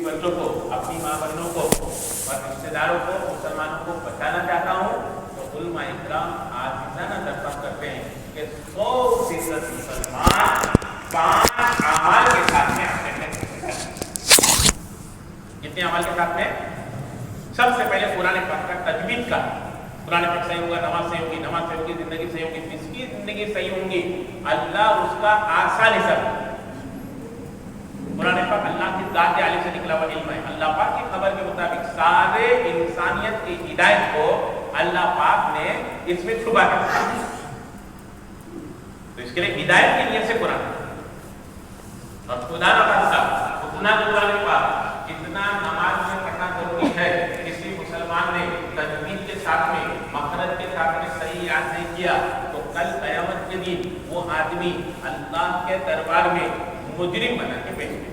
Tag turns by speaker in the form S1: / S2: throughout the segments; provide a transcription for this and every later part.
S1: बच्चों को, अपनी माँ बहनों को और रिश्तेदारों को, मुसलमानों को बचाना चाहता हूँ, तो उलमा इकराम आजिज़ाना दरख्वास्त करते हैं कि 100% मुसलमान 5 अमाल के साथ में कितने अमाल के साथ में? सबसे पहले कुरान पाक का तजवीद का, कुरान पाक सही होगा, नमाज सही होगी, नमाज सही होगी, जिंदगी सही होगी, जिसकी जिंदगी सही होगी अल्लाह उसका आसान हिसाब, कुरान पाक अल्लाह की ज़ात आली से निकला हुआ इल्म है। अल्लाह पाक की खबर के मुताबिक सारे इंसानियत की हिदायत को अल्लाह पाक ने इसमें छुपा के रखा, तो इसके लिए हिदायत की नियत से कुरान और खुदा न खास्ता उतना कुरान पाक जितना नमाज में पढ़ना जरूरी है, किसी मुसलमान ने तजवीद के साथ में, मखरज के साथ में सही याद नहीं किया तो कल क़यामत के दिन वो आदमी अल्लाह के दरबार में मुजरिम बना के पेश किया।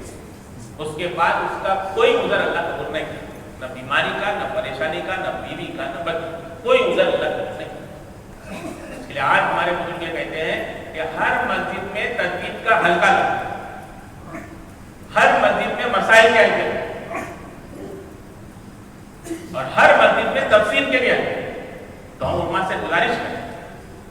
S1: उसके बाद उसका कोई उज़र अल्लाह कबूल नहीं किया, न बीमारी का, न परेशानी का, न बीवी का, न बच्चे, कोई उज़र अल्लाह कबूल नहीं किया। इसलिए आज हमारे बुजुर्ग कहते हैं कि हर मस्जिद में तजवीद का हल्का लगा, हर मस्जिद में मसाइल के हल्के और हर मस्जिद में तफसीर के भी हल्के। तो हम उम्मा से गुजारिश करें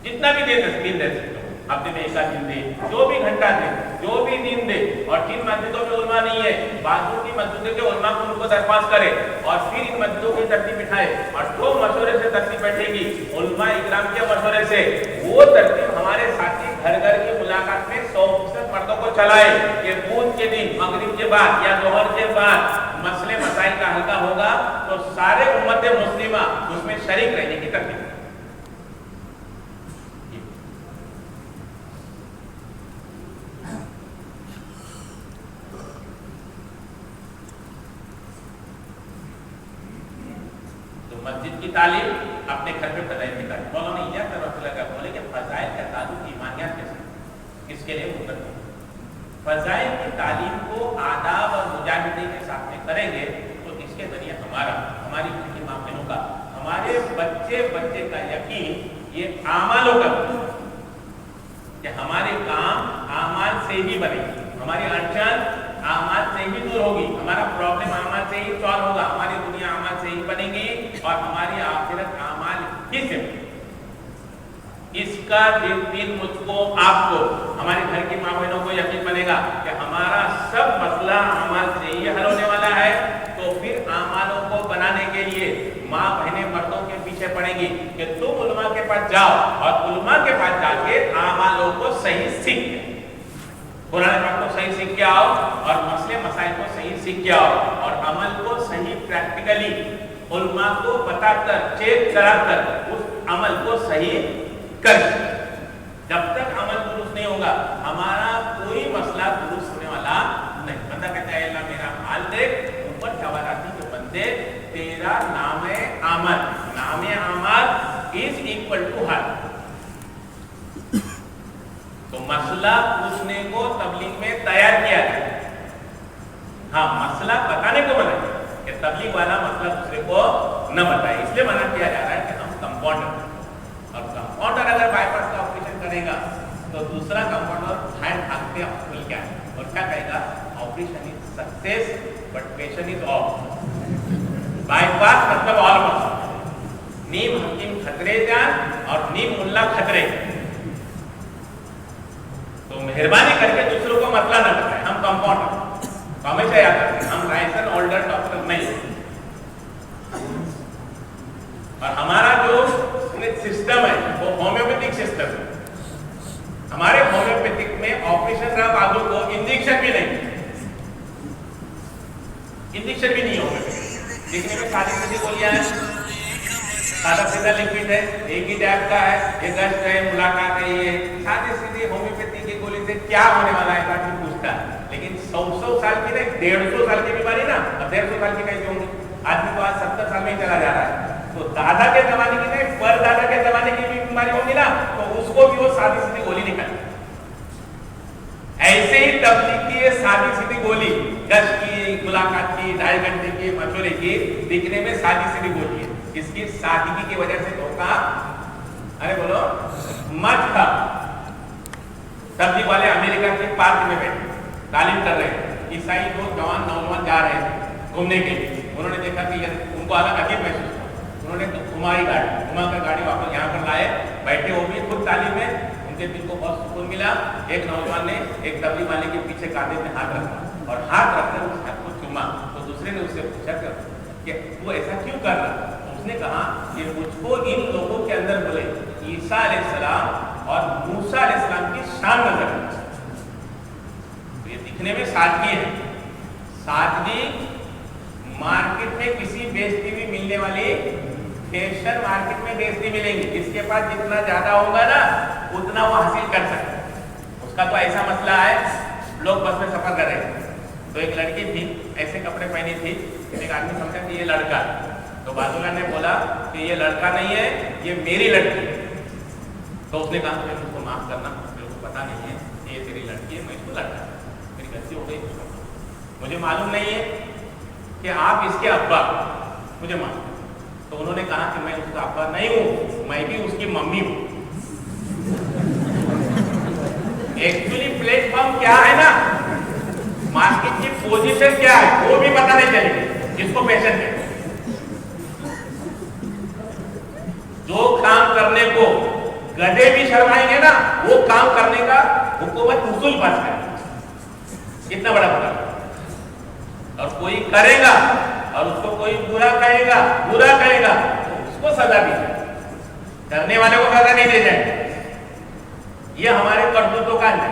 S1: जितना भी दे तस्वीर दे सकते हो, हफ्ते में 1 दिन दे, जो भी घंटा दे, जो भी दिन दे, और जिन मस्जिदों में उलमा नहीं है बाजू की मस्जिदों के उलमा को उनको दरख्वास्त करे और फिर इन मस्जिदों की तरतीब बिठाए और जो मशवरे से तरतीब बैठेगी उलमा इकराम के मशवरे से, वो तरतीब हमारे साथी घर घर की मुलाकात में 100% मर्दों को चलाए कि बूद के दिन मगरिब के बाद या दोहर के बाद मसले मसाइल का हल्का होगा तो सारे उम्मत मुस्लिमा उसमें शरीक रहने की तरतीब। मस्जिद की तालीम अपने घर पे फजाइल की तालीम, मौलाना इलियास रहमतुल्लाह का बोले कि फजाइल का ताल्लुक ईमानियात के साथ, इसके लिए मुद्दत फजाइल की तालीम को आदाब और मुजाहिदे के साथ में करेंगे तो इसके जरिए हमारी घर की मामलों का, हमारे बच्चे का यकीन ये आमालों का कि हमारे काम आमाल से ही बनेगी, हमारी अड़चन आमाल से ही दूर होगी, हमारा प्रॉब्लम आमाल से ही सॉल्व होगा, हमारी दुनिया आमाल से ही बनेगी और हमारी आखिरत आमाल ही से बनेगी। इसका दिन मुझको आपको हमारे घर की माँ बहनों को यकीन बनेगा कि हमारा सब मसला आमाल से ही हल होने वाला है, तो फिर आमालों को बनाने के लिए माँ बहनें मर्दों के पीछे पड़ेंगी कि तुम उलमा के पास जाओ और उलमा के पास जाके आमालों को सही सीख, कुरान पाक को सही सीख के आओ और मसले मसाइल को सही सीख के आओ और अमल को सही प्रैक्टिकली उलमा को बताकर, चेक कराकर उस अमल को सही कर। जब तक अमल दुरुस्त नहीं होगा हमारा कोई मसला दुरुस्त होने वाला नहीं। बंदा कहता है अल्लाह मेरा हाल देख, ऊपर जवाराती के बंदे तेरा नाम है आमद, नाम है आमद इज इक्वल टू हाल। तो मसला पूछने को तबलीग में तैयार किया गया, हाँ मसला बताने को मना कि तबलीग वाला मसला दूसरे को न बताए, इसलिए मना किया जा रहा है कि हम कंपाउंडर, और कंपाउंडर अगर बाईपास का ऑपरेशन करेगा तो दूसरा कंपाउंडर हैंड भागते खुल क्या है और क्या कहेगा, operation is success but patient is of. Bypass मतलब ऑलमोस्ट नीम हकीम खतरे जान और नीम मुल्ला खतरे। तो मेहरबानी करके दूसरों को मसला न बताएं, हम कंपाउंडर हमेशा याद रखें, हम लाइसेंस होल्डर डॉक्टर नहीं। और हमारा जो सिस्टम है वो होम्योपैथिक सिस्टम है। हमारे होम्योपैथिक में ऑपरेशन रहा बाबू को इंजेक्शन भी नहीं, इंजेक्शन भी नहीं होम्योपैथिक, देखने में सारी सीधी गोलियां हैं, सादा सीधा लिक्विड है, एक ही टाइप का है, ये गश्त है, मुलाकात है, ये सादी सीधी होम्योपैथी की गोली से क्या होने वाला है आदमी पूछता है। लेकिन 100 साल की नहीं 150 साल की बीमारी ना, अब 150 साल की कैसे होंगी, आदमी तो आज 70 साल में ही चला जा रहा है। तो दादा के जमाने की नहीं पर दादा के जमाने की भी बीमारी होगी ना, तो उसको भी वो सादी सीधी गोली निकाले। ऐसे ही तबलीग की सादी सीधी गोली, गश्त की, मुलाकात की, 2.5 घंटे की, मशवरे की, दिखने में सादी सीधी गोली है, इसकी सादगी की वजह से धोखा, अरे बोलो मत खा। तबलीग वाले अमेरिका के पार्क में बैठे तालीम कर रहे हैं, ईसाई लोग जवान नौजवान जा रहे हैं, घूमने के लिए। उन्होंने देखा कि उनको अलग अजीब महसूस हुआ, उन्होंने घुमा कर गाड़ी वापस यहाँ पर लाए, बैठे, वो भी खुद तालीम में, उनके दिल को बहुत सुकून मिला। एक नौजवान ने एक तबलीग वाले के पीछे कांधे में हाथ रखा और हाथ रखकर उस हाथ को चूमा। तो दूसरे ने उससे पूछा कि वो ऐसा क्यों कर रहा? उसने कहा कि मुझको इन लोगों के अंदर बोले ईसा अलैहिस्सलाम और मूसा अलैहिस्सलाम की शान नजर आई। तो ये दिखने में सादगी है, सादगी मार्केट में किसी बेचती हुई मिलने वाली, फैशन मार्केट में बेचती मिलेंगी, जिसके पास जितना ज्यादा होगा ना उतना वो हासिल कर सकता है। उसका तो ऐसा मसला है, लोग बस में सफर कर रहे थे, तो एक लड़की थी, ऐसे कपड़े पहनी थी, एक आदमी समझा कि ये लड़का, तो बाजूला ने बोला कि ये लड़का नहीं है, ये मेरी लड़की है। तो उसने कहा कि मुझको माफ करना, मेरे को पता नहीं है ये तेरी लड़की है, मैं इसको लड़का, मेरी गलती हो गई, मुझे मालूम नहीं है कि आप इसके अब्बा, मुझे मालूम। तो उन्होंने कहा कि मैं उसका अब्बा नहीं हूं, मैं भी उसकी मम्मी हूं। एक्चुअली प्लेटफॉर्म क्या है ना, मार्केट की पोजीशन क्या है वो भी पता नहीं चलेगी जिसको फैशन है। जो काम करने को गधे भी शर्माएंगे ना, वो काम करने का हुकूमत उसूल पास है, कितना बड़ा फर्क। और कोई करेगा और उसको कोई बुरा कहेगा तो उसको सजा दी जाए, करने वाले को सजा नहीं दे जाए। ये हमारे करतूतों का है,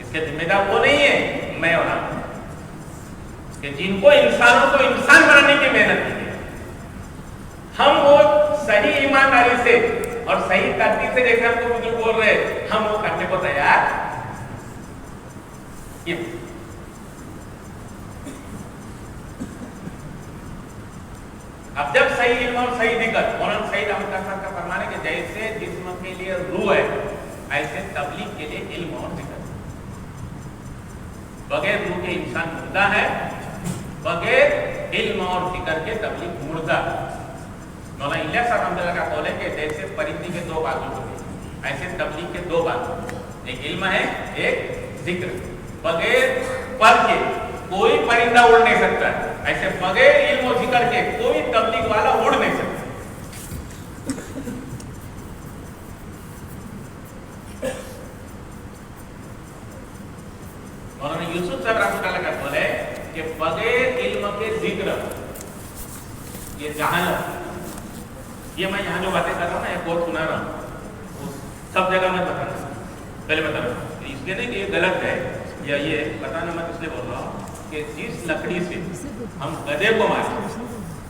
S1: इसके जिम्मेदार वो नहीं है, मैं और आप, कि जिनको इंसानों को इंसान बनाने की मेहनत की है, हम वो सही ईमानदारी से और सही तरतीब से, जैसे हमको बुजुर्ग बोल रहे, हम वो करने को तैयार। अब जब सही इल्म और सही दिक्कत, मौलाना सईद अहमद साहब का फरमाने के जैसे जिस्म के लिए रूह है, ऐसे तबलीग के लिए इल्म और दिक्कत। बगैर रूह के इंसान मुर्दा है, बगैर इल्म और जिक्र के तबलीग मुर्दा। मौलाना इलियास साहब रहमतुल्लाह का कौल है कि जैसे परिंदे के दो बाजू होते हैं, ऐसे तबलीग के दो बाजू, एक इल्म है, एक जिक्र। बगैर पर के कोई परिंदा उड़ नहीं सकता, ऐसे बगैर इल्म और जिक्र के कोई तबलीग वाला उड़ नहीं सकता। मौलाना यूसुफ साहब रहमतुल्लाह का कौल है कि बगैर इल्म के जिक्र, ये जहालत, ये मैं यहाँ जो बातें कर रहा हूँ ना, एक कोट सुना रहा हूँ, सब जगह मैं बता रहा हूँ, पहले बता रहा हूँ, इसलिए नहीं कि ये गलत है या ये बताना मैं इसलिए बोल रहा हूँ कि जिस लकड़ी से हम गधे को मारे,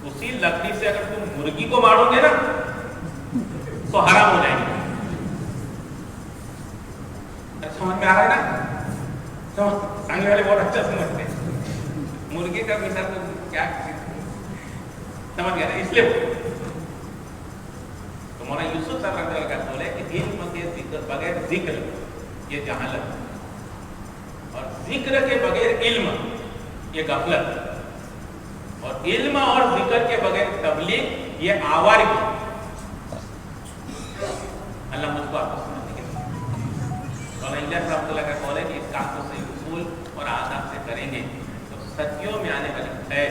S1: उसी लकड़ी से अगर तुम मुर्गी को मारोगे ना तो हराम हो जाएगी। समझ में आ रहा है ना? सामने वाले बहुत अच्छा समझते हैं। मुर्गी का मिसाल तो क्या समझ गया ना, इसलिए तो मौलाना यूसुफ साहब रहमतुल्लाह का कौल है कि इल्म के जिक्र बगैर जिक्र ये जहालत, और जिक्र के बगैर इल्म ये गफलत, और इल्म और जिक्र के बगैर तबलीग ये आवारगी। अल्लाह मुझको आपको समझने के मौलाना इलियास रहमतुल्लाह का कौल है कि इस काम को सही उसूल और आदाब से करेंगे तो सदियों में आने वाली खैर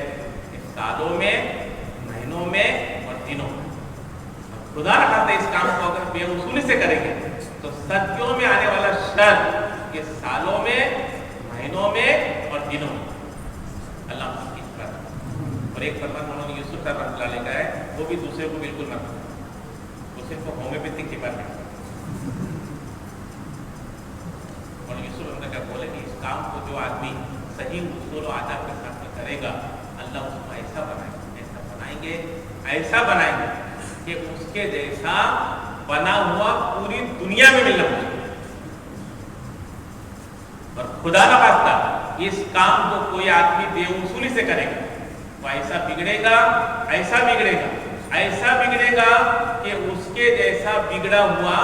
S1: इस सालों में, महीनों में और दिनों में, खुदा न खाते इस काम को अगर बेउसूली से करेंगे तो सदियों में आने वाला शर ये सालों में, महीनों में और दिनों में अल्लाह की कर। और एक फरमान उन्होंने यूसुफ साहब रहमतुल्लाह अलैह का है, वो भी दूसरे को बिल्कुल मत करो, वो सिर्फ होम्योपैथिक की बात है। और यूसुफ रहमतुल्लाह का बोले कि इस काम को जो आदमी सही उसूल और आदाब के साथ में करेगा, अल्लाह उसको ऐसा बनाएंगे, ऐसा बनाएंगे कि उसके जैसा बना हुआ पूरी दुनिया में मिलना मुश्किल। और खुदा न खास्ता इस काम को कोई आदमी बेउसूली से करेगा तो ऐसा बिगड़ेगा, ऐसा बिगड़ेगा, ऐसा बिगड़ेगा कि उसके जैसा बिगड़ा हुआ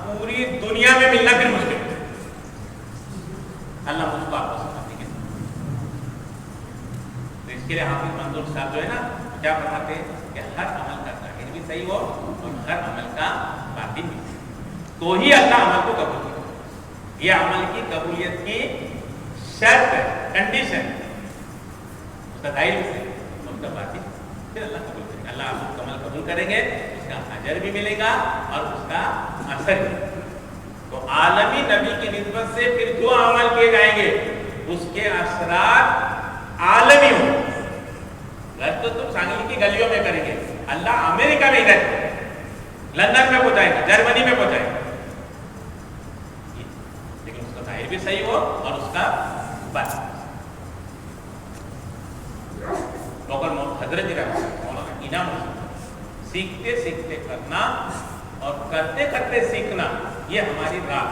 S1: पूरी दुनिया में मिलना फिर मुश्किल है। अल्लाह मुझको आपको समझने के तो इसके लिए हाफिज मंजूर साहब जो है ना क्या फरमाते हैं कि हर अमल का जाहिर भी सही हो और हर अमल का बातिन भी सही, तो ही अल्लाह अमल को कबूल करे। ये अमल की कबूलियत की शर्त है, कंडीशन। उसका धैर्य से उसका बात ही फिर अल्लाह कबूल करेगा। अल्लाह आपको कमल कबूल करेंगे, उसका अजर भी मिलेगा और उसका असर भी। तो आलमी नबी की निस्बत से फिर जो अमल किए जाएंगे उसके असरात आलमी होंगे। तो तुम सांगली की गलियों में करेंगे, अल्लाह अमेरिका में इधर लंदन में पहुंचाएंगे, जर्मनी में पहुंचाएंगे, लेकिन उसका जाहिर भी सही हो और उसका बस। हजरत मौलाना इनाम सीखते सीखते करना और करते करते सीखना, ये हमारी राह,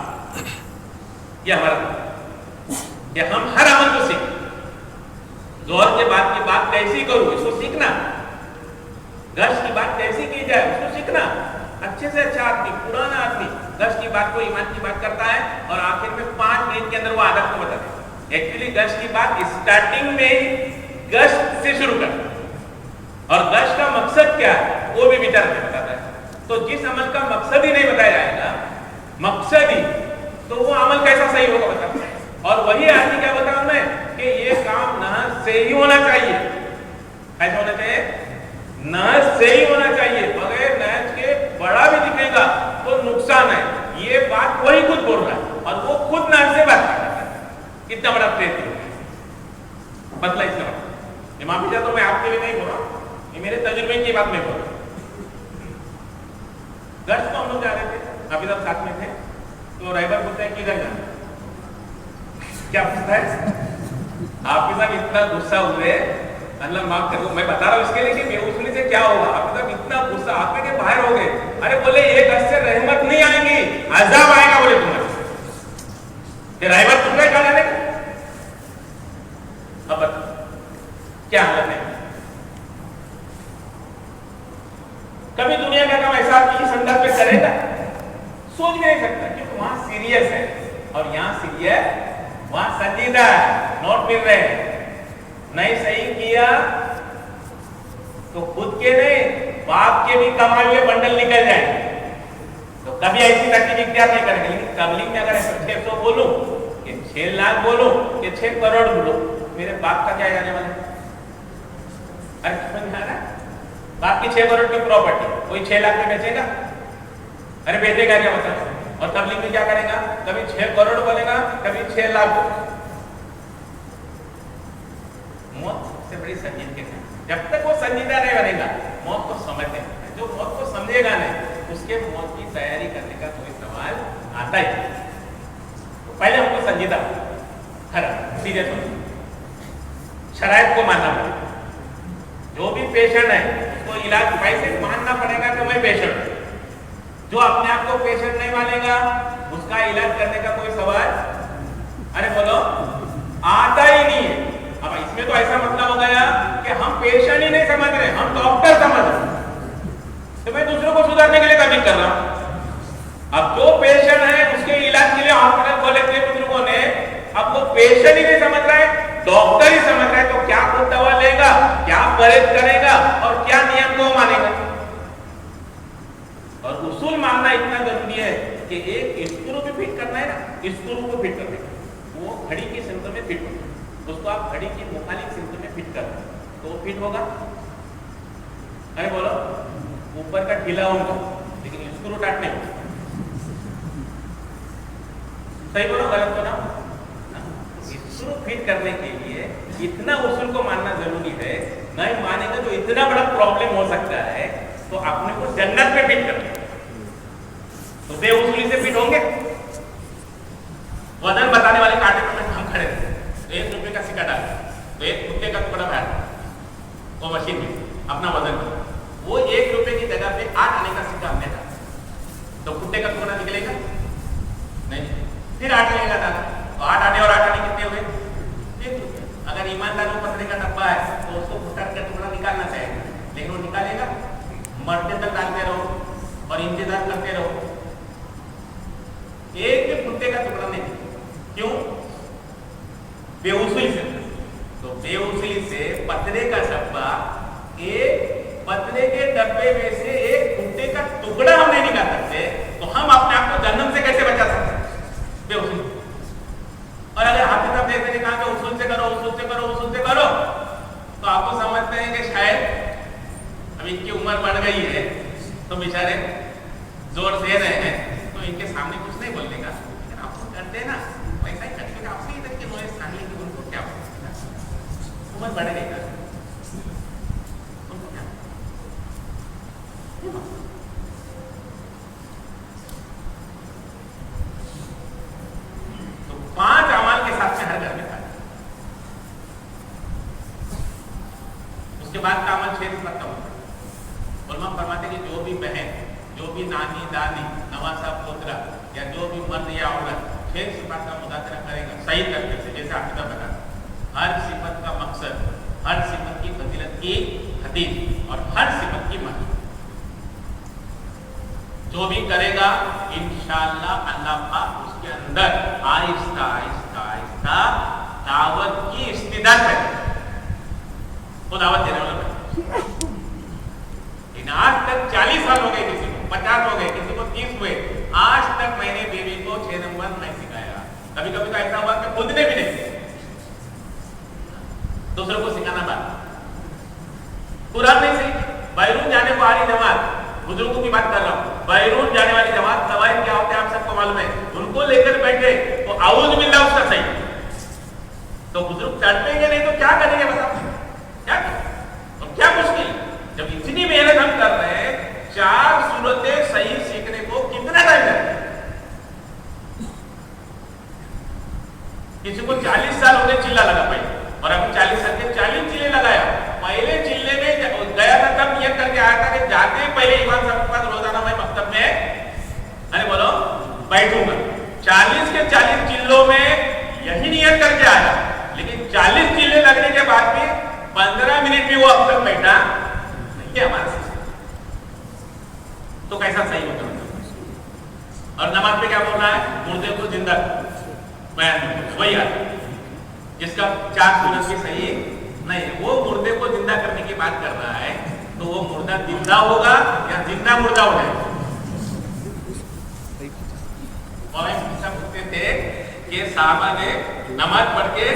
S1: ये हमारा, कि हम हर अमल को सीखें। जोहर के बाद की बात कैसी करूं, इसको सीखना। गश की बात कैसी की जाए, उसको सीखना। अच्छे से अच्छा आदमी, पुराना आदमी गश की बात को, ईमान की बात करता है और आखिर में 5 मिनट के अंदर वो आदत को बताता है। एक्चुअली गश की बात स्टार्टिंग में ही गश से शुरू कर, और गश का मकसद क्या है वो भी विचार में बताता है। तो जिस अमल का मकसद ही नहीं बताया जाएगा, मकसद ही, तो वो अमल कैसा सही होगा बताता है। और वही आदमी क्या बताऊं मैं कि ये काम नहज से ही होना चाहिए। कैसा होना चाहिए? नहज से ही होना चाहिए। बगैर नहज के बड़ा भी दिखेगा तो नुकसान है। ये बात वही खुद बोल रहा है और वो खुद नहज से बात कर रहा है। इतना बड़ा प्रेम बदला इसका इमाम भीजा, तो मैं आपके लिए नहीं बोल रहा, ये मेरे तजुर्बे की बात मैं बोल रहा हूं। गश्त को हम लोग जा रहे थे, अभी तक साथ में थे, तो ड्राइवर पूछता है किधर जाना, क्या पूछता है? आपके साथ इतना गुस्सा हुए, अल्लाह माफ करो, मैं बता रहा हूँ इसके लिए कि बेवसूली से क्या होगा। आपके साथ इतना गुस्सा, आप के बाहर हो गए, अरे बोले ये गश्त से रहमत नहीं आएंगी, अजाब आएगा बोले तुम्हारे। ड्राइवर पूछ रहा है कहाँ जाने का, अब बता क्या हालत है। कभी दुनिया का काम ऐसा इस अंदाज में करेगा, सोच भी नहीं सकता, क्योंकि वहां सीरियस है और यहां सीरियस, वहां संजीदा है, नोट मिल रहे हैं। नहीं सही किया तो खुद के नहीं, बाप के भी कमाए हुए बंडल निकल जाएंगे। तो कभी ऐसी तकलीफ इख्तियार नहीं करेंगे। लेकिन तबलीग में अगर 600 बोलूं कि 6 लाख बोलूं कि 6 करोड़ बोलूं, मेरे बाप का क्या जाने वाला है? अरे समझ आ रहा है? बाप की 6 करोड़ की प्रॉपर्टी कोई 6 लाख में बेचेगा? अरे बेचेगा क्या मतलब? और तबलीग में क्या करेगा? कभी 6 करोड़ बोलेगा, कभी 6 लाख। मौत से बड़ी संजीदगी है। जब तक वो संजीदा नहीं बनेगा, मौत को समझते हैं। जो मौत को समझेगा नहीं, उसके मौत की तैयारी करने का कोई सवाल आता ही नहीं। तो पहले हमको संजीदा खरा सीरियस होना, शराइत को मानना पड़ेगा। जो भी पेशेंट है उसको इलाज वैसे मानना पड़ेगा कि मैं पेशेंट हूं। जो अपने आप को पेशेंट नहीं मानेगा, उसका इलाज करने का कोई सवाल, अरे बोलो, आता ही नहीं है। अब इसमें तो ऐसा मतलब हो गया कि हम पेशेंट ही नहीं समझ रहे, हम डॉक्टर समझ रहे। तो मैं दूसरों को सुधारने के लिए तबलीग कर रहा हूं। अब जो पेशेंट है उसके इलाज के लिए हॉस्पिटल खोले थे बुजुर्गों ने, अब वो पेशेंट ही नहीं समझ रहा है, डॉक्टर ही समझ रहा है। तो क्या खुद दवा लेगा, क्या परहेज करेगा और क्या नियम को मानेगा? और उसूल मानना इतना जरूरी है कि एक स्क्रू भी फिट करना है ना, स्क्रू को फिट करने का, वो घड़ी की सिम्टम में फिट होगा, उसको आप घड़ी की मुखालिफ सिम्टम में फिट कर तो वो फिट होगा। अरे बोलो, ऊपर का ढीला होगा लेकिन स्क्रू टाइट नहीं होगा। सही बोलो, गलत बोला? स्क्रू फिट करने के लिए इतना उसूल को मानना जरूरी है। नहीं मानेंगे तो इतना बड़ा प्रॉब्लम हो सकता है। तो अपने को जन्नत में फिट करना, तो बेउसूली से फिट होंगे। वजन बताने वाले कांटे पर हम खड़े थे, तो 1 रुपये का सिक्का डाल, तो एक कुत्ते का टुकड़ा बाहर, वो मशीन में अपना वजन, वो 1 रुपये की जगह पे 8 आने का सिक्का हमने डाला, तो कुत्ते का टुकड़ा निकलेगा नहीं, फिर 8 लगेगा डाला, तो 8 आने और 8 आने कितने हुए? 1 रुपये। अगर ईमानदार को पतले का डब्बा है तो उसको भुट्टा का टुकड़ा निकालना चाहिए, लेकिन वो निकालेगा? मरते तक डालते रहो और इंतजार करते रहो, एक भी भुट्टे का टुकड़ा नहीं। क्यों? बेउसूली से। तो बेउसूली से पतले का डब्बा, एक पतले के डब्बे में से एक भुट्टे का टुकड़ा हम नहीं निकाल सकते, तो हम अपने आप को जन्नत से कैसे बचा सकते हैं? बेउसूली। और अगर हाथ किताब देखने ने कहा कि उसूल से करो, उसूल से करो, उसूल से करो, तो ان کی عمر بڑھ گئی ہے تو بیچارے زور دے رہے ہیں تو ان کے سامنے کچھ نہیں بولنے کا، لیکن آپ کو کرتے ہیں نا ویسا ہی کرتے ہیں. آپ سے ادھر کے نوائز کھانے کی ان کو کیا ہوتا ہے، عمر بڑھ گئی نا ان کو کیا. تو 5 اعمال کے ساتھ میں ہر گھر میں تھا. اس کے بعد کا عمل 6 صفت کا ہوتا ہے. علماء فرماتے ہیں کہ جو بھی بہن، جو بھی نانی دادی نواسا پوترا یا جو بھی مرد یا عورت 6 صفات کا مذاکرہ کرے گا صحیح طریقے سے، جیسے عقیدہ بتا، ہر صفت کا مقصد، ہر صفت کی فضیلت کی حدیث اور ہر صفت کی معنی جو بھی کرے گا انشاءاللہ اللہ پاک اس کے اندر آہستہ آہستہ آہستہ دعوت کی استعداد ہے. وہ دعوت دینے والا ہے. آج تک 40 سال ہو گئے، کسی کو 50 ہو گئے، کسی کو 30 ہوئے، آج تک میں نے بیوی کو 6 نمبر نہیں سکھایا. کبھی کبھی تو ایسا ہوا کہ خود نے بھی نہیں، دوسروں کو سکھانا بات قرآن نہیں سیکھی. بیرون جانے کو آ رہی جماعت، بزرگوں کی بات کر رہا ہوں، بیرون جانے والی جماعت قواعد کیا ہوتے ہیں آپ سب کو معلوم ہے. ان کو لے کر بیٹھے تو اعوذ باللہ اس کا صحیح تو بزرگ تڑپیں گے نہیں تو کیا کریں گے؟ بتاؤ کیا کریں؟ اور کیا مشکل جب اتنی محنت ہم کر رہے ہیں. 4 صورتیں صحیح سیکھنے کو کتنا ٹائم لگتا ہے؟ کسی کو 40 سال ہو گئے چلا لگا پہلے، اور ابھی 40 سال کے 40 چلے لگایا. پہلے چلے میں گیا تھا تب نیت کر کے آیا تھا کہ جاتے پہلے ایمان صاحب کے پاس روزانہ میں مکتب میں ارے بولو بیٹھوں گا. 40 کے 40 چلوں میں یہی نیت کر کے آیا، لیکن 40 چلے لگنے کے بعد بھی 15 منٹ بھی وہ اب تک بیٹھا نہیں ہے ہمارے سے. تو کیسا صحیح ہوتا ہے؟ اور نماز پہ کیا بول رہا ہے؟ مردے کو زندہ بیان وہی آتا جس کا 4 سورج کی صحیح نہیں ہے. وہ مردے کو زندہ کرنے کی بات کر رہا ہے تو وہ مردہ زندہ ہوگا یا زندہ مردہ ہو جائے گا؟ پوچھتے تھے کہ صحابہ نے نماز پڑھ کے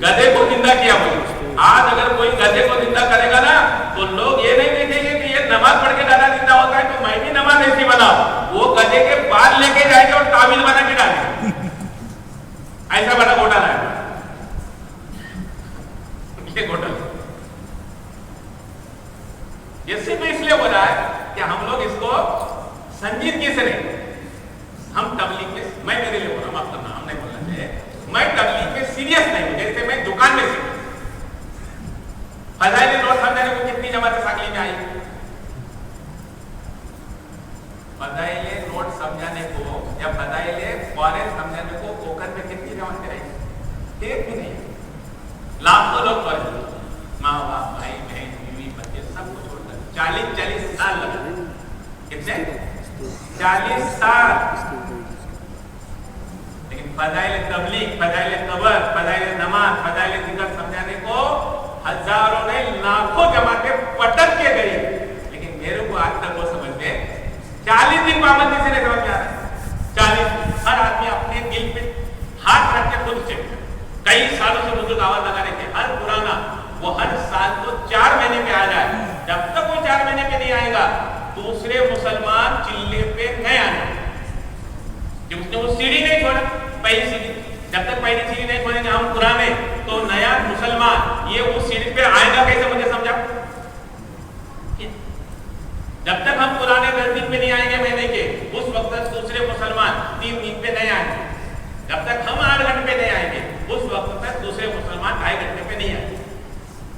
S1: گدھے کو زندہ کیا. بولے آج اگر کوئی گدھے کو زندہ کرے گا نا تو لوگ یہ نہیں دیکھیں گے کہ یہ نماز پڑھ کے گدھا زندہ ہوتا ہے تو میں بھی نماز ایسی بناؤں. وہ گدھے کے بال لے کے جائیں گے اور تعویذ بنا کے ڈالیں گے. ایسا بڑا گھوٹالہ ہے یہ گھوٹالہ. یہ صرف اس لیے ہو رہا ہے کہ ہم لوگ اس کو سنجیدگی سے نہیں. ہم تبلیغ میں، میں میرے لیے بول رہا ہوں، آپ کرنا ہم نہیں بولنا چاہیے، میں تبلیغ میں سیریس نہیں ہوں. جیسے میں دکان میں سیکھوں فضائل نوٹ سمجھانے کو کتنی جماعتیں ساکلی میں آئی؟ فضائل نوٹ سمجھانے کو یا فضائل فارغ سمجھانے کو کوکر میں کتنی جماعتیں آئی؟ ایک بھی نہیں. لاکھوں لوگ پڑھے، ماں باپ بھائی بہن بیوی بچے سب کو چھوڑ کر 40 سال لگا. کتنے؟ 40 سال. لیکن فضائل تبلیغ، فضائل قبر، فضائل نماز، فضائل ذکر سمجھانے کو ہزاروں نے لاکھوں جماعتیں پٹک کے گئی. لیکن میرے کو آج تک وہ سمجھتے 40 دن پابندی سے نہیں سمجھ میں آ رہا ہے. 40 ہر آدمی اپنے دل پہ ہاتھ رکھ کے خود چیک کرے. کئی سالوں سے بزرگ آواز لگا رہے تھے ہر پرانا وہ ہر سال کو 4 مہینے پہ آ جائے. جب تک وہ 4 مہینے پہ نہیں آئے گا دوسرے مسلمان چلے پہ نہیں آنے. جب اس نے وہ سیڑھی نہیں چھوڑا، پہلی سیڑھی، جب تک پہلی سیڑھی نہیں چھوڑیں گے ہم پرانے تو نیا مسلمان یہ اس سیڑھی پہ آئے گا کیسے؟ مجھے سمجھا. جب تک ہم پرانے 10 دن پہ نہیں آئیں گے مہینے کے، اس وقت تک دوسرے مسلمان 3 دن پہ نہیں آئیں گے. جب تک ہم 8 گھنٹے پہ نہیں آئیں گے اس وقت تک دوسرے مسلمان 2.5 گھنٹے پہ نہیں آئیں گے.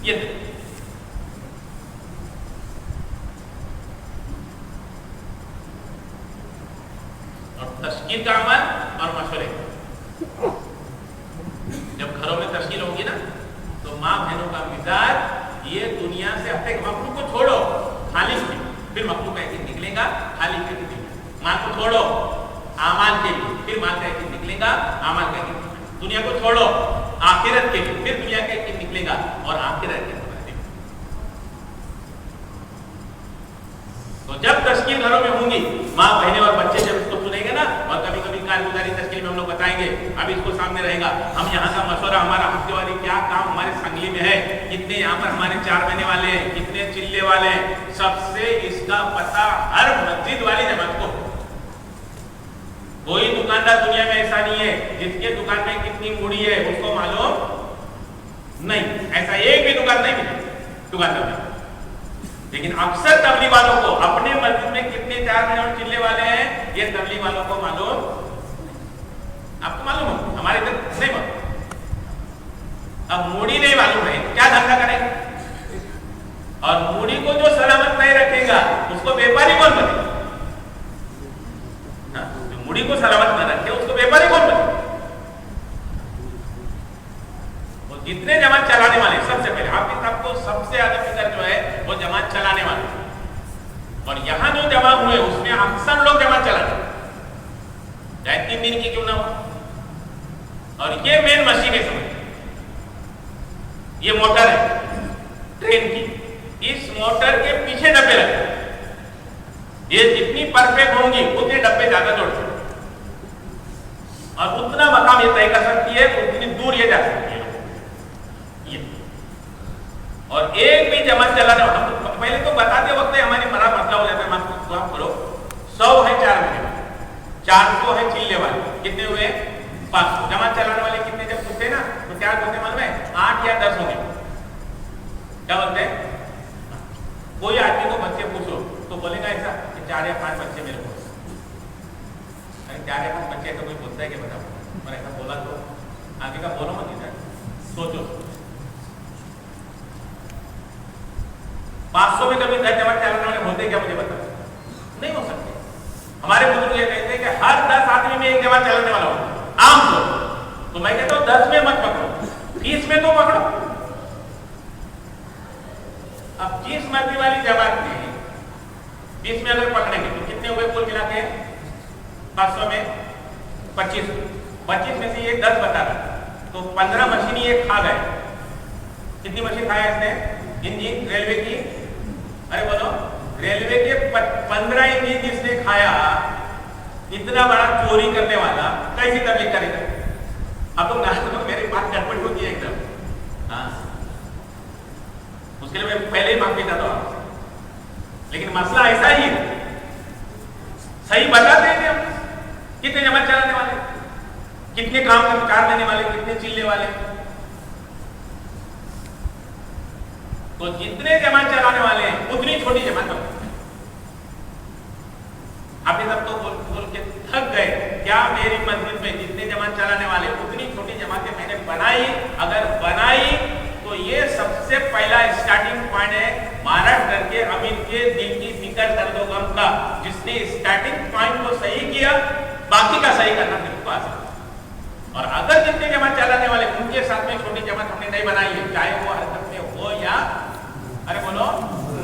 S1: یہ اور تشکیل کا عمل اور مشورے. جب گھروں میں تشکیل ہوگی نا تو ماں بہنوں کا مزاج یہ دنیا سے اپنے مخلوق کو چھوڑو خالص میں، پھر مخلوق کا ایک نکلے گا خالص کے نکلے گا. ماں کو چھوڑو اعمال کے لیے، پھر ماں کا ایک نکلے گا اعمال کا ایک. دنیا کو چھوڑو آخرت کے لیے، پھر دنیا کا ایک نکلے گا اور آخرت کے. تو جب تشکیل گھروں میں ہوں گی، ماں بہنیں اور بچے جب اس کو سنیں گے نا ना, और कभी कभी कारगुजारी तस्कील में हम लोग बताएंगे, अब इसको सामने रहेगा, हम यहाँ का मशवरा, हमारा हफ्ते वाली क्या काम हमारे संगली में है, कितने यहाँ पर हमारे 4 महीने वाले हैं, कितने चिल्ले वाले हैं, सबसे इसका पता हर मस्जिद वाली जमात को। कोई दुकानदार दुनिया में ऐसा नहीं है जिसके दुकान में कितनी मूड़ी है उसको मालूम नहीं, ऐसा एक भी दुकान नहीं मिली दुकानदार में। लेकिन अक्सर तबलीग वालों को अपने मस्जिद में कितने 4 महीने और चिल्ले वाले हैं ये तबलीग वालों को मालूम, आपको मालूम हो, हमारे इधर नहीं मालूम। अब मूड़ी नहीं मालूम है क्या धंधा करेगा, और मूड़ी को जो सलामत नहीं रखेगा उसको व्यापारी कौन बनेगा? जो मूड़ी को सलामत न रखे उसको व्यापारी कौन बनेगा? जितने जमात चलाने वाले, सबसे पहले आप सबको सबसे ज्यादा फिक्र जो है वो जमात चलाने वाले, और यहाँ जो जमा हुए उसमें अक्सर लोग जमात चलाते चाहे 3 दिन की क्यों ना हो। और ये मेन मशीन है, समझ, ये मोटर है ट्रेन की, इस मोटर के पीछे डब्बे लगे, ये जितनी परफेक्ट होंगी उतने डब्बे ज्यादा जोड़ सकते और उतना मकाम ये तय कर सकती है, उतनी दूर ये जा सकती है। और एक भी जमात चलाने, हम पहले तो बताते वक्त हमारी बड़ा मसला हो जाता है, आप करो 100 है 4 महीने वाले, 400 है चिल्ले वाले, कितने हुए 500। जमात चलाने वाले कितने जब पूछते ना तो क्या बोलते मालूम है, 8 या 10 होंगे। क्या बोलते हैं? कोई आदमी को बच्चे पूछो तो बोलेगा ऐसा कि 4 या 5 बच्चे मेरे को। अरे 4 या 5 बच्चे तो कोई बोलता है कि बताओ, और ऐसा बोला तो आगे का बोलो मत, सोचो 500 में कभी 10 जमात चलाने वाले होते क्या, मुझे बताओ? नहीं हो सकते। हमारे बुजुर्ग ये कहते हैं कि हर 10 आदमी में एक जमात चलाने वाला होता आम तो मैं कहता हूं 10 में मत पकड़ो, 30 में तो पकड़ो। अब 30 मर्जी वाली जमात में 20 में अगर पकड़ेंगे तो कितने हुए कुल मिला के? 500 में 25, 25 में से ये 10 बता रहा तो 15 मशीन ये खा गए। कितनी मशीन खाया इसने? इंजन रेलवे की, अरे बोलो रेलवे के 15 इंजन जिसने खाया, इतना बड़ा चोरी करने वाला कैसी तबलीग करेगा? अब तो मेरी बात गड़बड़ होती है एकदम, हाँ उसके लिए मैं पहले ही माफी चाहता हूं, लेकिन मसला ऐसा ही है, सही बता देंगे हम कितने जमात चलाने वाले, कितने काम का कार देने वाले, कितने चिल्ले वाले। तो जितने जमात चलाने वाले हैं उतनी छोटी जमात होती है। आपने सब तो बोल के थक गए, क्या मेरी मस्जिद में जितने जमात चलाने वाले उतनी छोटी जमातें मैंने बनाई? अगर बनाई तो ये सबसे पहला स्टार्टिंग पॉइंट है महाराष्ट्र के अमीर के दिल की फिक्र दर्द गम का, जिसने स्टार्टिंग पॉइंट को सही किया, बाकी का सही करना मेरे को आसान। और अगर जितने जमात चलाने वाले उनके साथ में छोटी जमात हमने नहीं बनाई है, चाहे वो हरकत में हो या अरे बोलो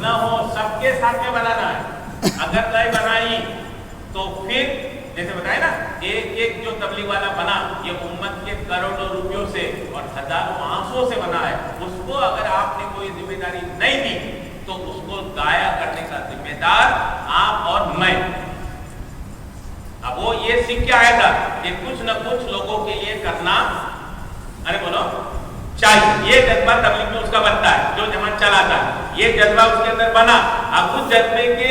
S1: न हो, सबके साथ में बनाना है। अगर नहीं बनाई तो फिर जैसे बताए ना, एक एक जो तबलीग वाला बना ये उम्मत के करोड़ों रुपयों से और हजारों आंसुओं से बना है, उसको अगर आपने कोई जिम्मेदारी नहीं दी तो उसको दाया करने का जिम्मेदार आप और मैं। अब वो ये सीख के आया था कि कुछ न कुछ लोगों के लिए करना, अरे बोलो चाहिए, ये जज्बा तबलीग में उसका बनता है, जो जमात चलाता है ये जज्बा उसके अंदर बना। अब उस जज्बे के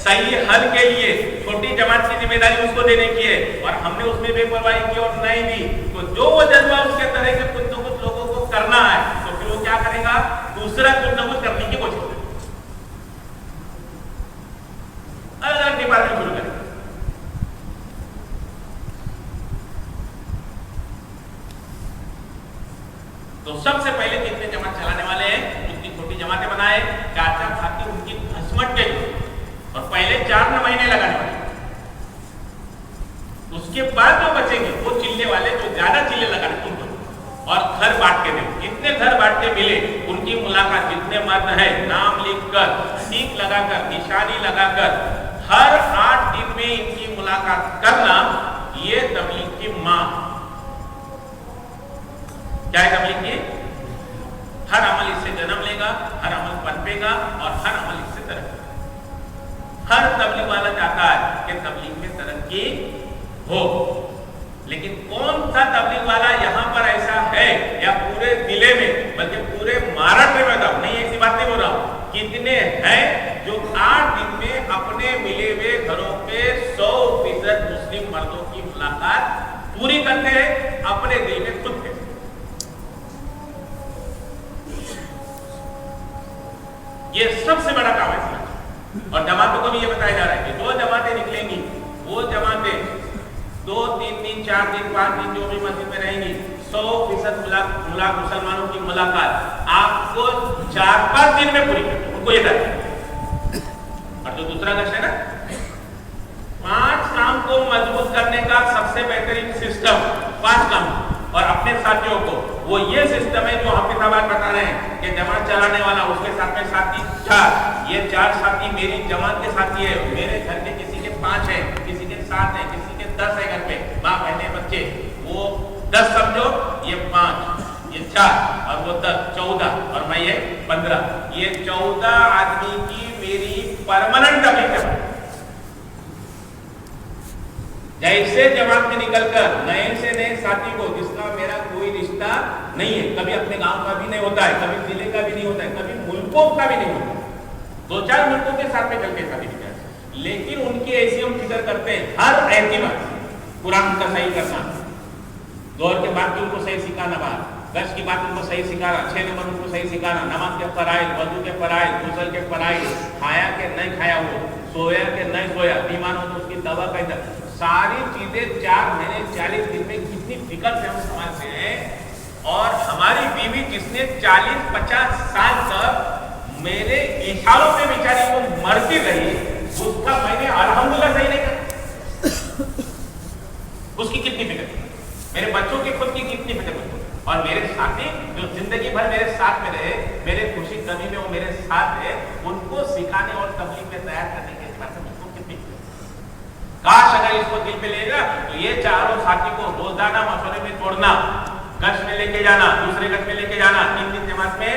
S1: सही हल के लिए छोटी जमात की जिम्मेदारी उसको देने की है, और हमने उसमें बेपरवाही की और नहीं दी, तो जो वो जज्बा उसके अंदर है कि कुछ न कुछ लोगों को करना है, तो फिर वो क्या करेगा? दूसरा कुछ न कुछ करने की कोशिश करेगा, अलग अलग डिपार्टमेंट शुरू करेगा। तो सबसे पहले जितने जमात चलाने वाले हैं उतनी छोटी जमातें बनाए, चाचा खाती उनकी घसमट गई, और पहले 4 महीने लगाने वाले, उसके बाद जो बचेंगे वो चिल्ले वाले, जो ज्यादा चिल्ले लगाने उनको, और घर बांट के दे। जितने घर बांट के मिले उनकी मुलाकात, जितने मर्द है नाम लिखकर, टीक लगाकर, निशानी लगाकर, हर 8 दिन में इनकी मुलाकात करना, ये तबलीग की मां। क्या है तबलीग की? हर अमल इससे जन्म लेगा, हर अमल पनपेगा और हर अमल इससे तरक्की। हर तबलीग वाला चाहता है कि तबलीग में तरक्की ہو. لیکن کون سا تبلیغ والا یہاں پر ایسا ہے یا پورے ضلع میں بلکہ پورے مہاراشٹر میں بتاؤ, نہیں ایسی بات نہیں بول رہا ہوں, کتنے ہیں جو 8 دن میں اپنے ملے ہوئے گھروں پہ 100% مسلم مردوں کی ملاقات پوری کرتے ہیں اپنے دل میں خود کے. یہ سب سے بڑا کام ہے. اور جماعتوں کو بھی یہ بتایا جا رہا ہے کہ جو جماعتیں نکلیں گی وہ جماعتیں 2 3 دن 4 دن 5 دن جو بھی مسجد میں رہیں گی 100% مسلمانوں کی ملاقات آپ کو 4-5 دن میں پوری کریں. ان کو یہ ڈر ہے. اور جو دوسرا گشت ہے نا, 5 کام کو مضبوط کرنے کا سب سے بہترین سسٹم 5 کام, اور اپنے ساتھیوں کو وہ یہ سسٹم ہے جو حافظ صاحب بتا رہے ہیں کہ جماعت چلانے والا اس کے ساتھ میں ساتھی 4, یہ 4 ساتھی میری جماعت کے ساتھی ہے. میرے گھر کے کسی کے 5 ہیں, کسی کے 7 ہیں, کسی کے 10 ہے گھر پہ, ماں بہنیں بچے, وہ 10 سمجھو, یہ 5, یہ 4 اور وہ 10 14 اور میں یہ 15, یہ 14 آدمی کی میری پرماننٹ تبلیغ ہے. جیسے جماعت میں نکل کر نئے سے نئے ساتھی کو جس کا میرا کوئی رشتہ نہیں ہے, کبھی اپنے گاؤں کا بھی نہیں ہوتا ہے, کبھی ضلع کا بھی نہیں ہوتا ہے, کبھی ملکوں کا بھی نہیں ہوتا ہے, 2-4 ملکوں کے ساتھ میں چل کے ساتھی نکلتے ہیں, لیکن ان کی ایسی ہم فکر کرتے ہیں ہر اعتبار قرآن کا صحیح کرنا, دور کے بعد بھی ان کو صحیح سکھانا, گش کی بات ان کو صحیح سکھانا, 6 نمبر ان کو صحیح سکھانا, نماز کے فرائض, وضو کے فرائض, غسل کے فرائض, کھایا کہ نہیں کھایا ہو, سویا کہ نہیں سویا, بیمار ہو تو اس کی دوا کا, ساری چیزیں 4 مہینے 40 دن میں کتنی فکر سے ہم سمجھتے ہیں. اور ہماری بیوی جس نے 40-50 سال تک میرے اشاروں پہ بیچاری وہ مرتی رہی, اس کا میں نے الحمدللہ صحیح نہیں کرا. اس کی کتنی فکر, میرے بچوں کی خود کی کتنی فکر, اور میرے ساتھی جو زندگی بھر میرے ساتھ میں رہے, میرے خوشی کمی میں وہ میرے ساتھ ہے, ان کو سکھانے اور تبلیغ میں تیار کرنے کے بعد میں کاش اگر اس کو دل پہ لے گا تو یہ 4 ساتھی کو روزانہ مشورے میں چھوڑنا, گشت میں لے کے جانا, دوسرے گشت میں لے کے جانا, 3 جماعت میں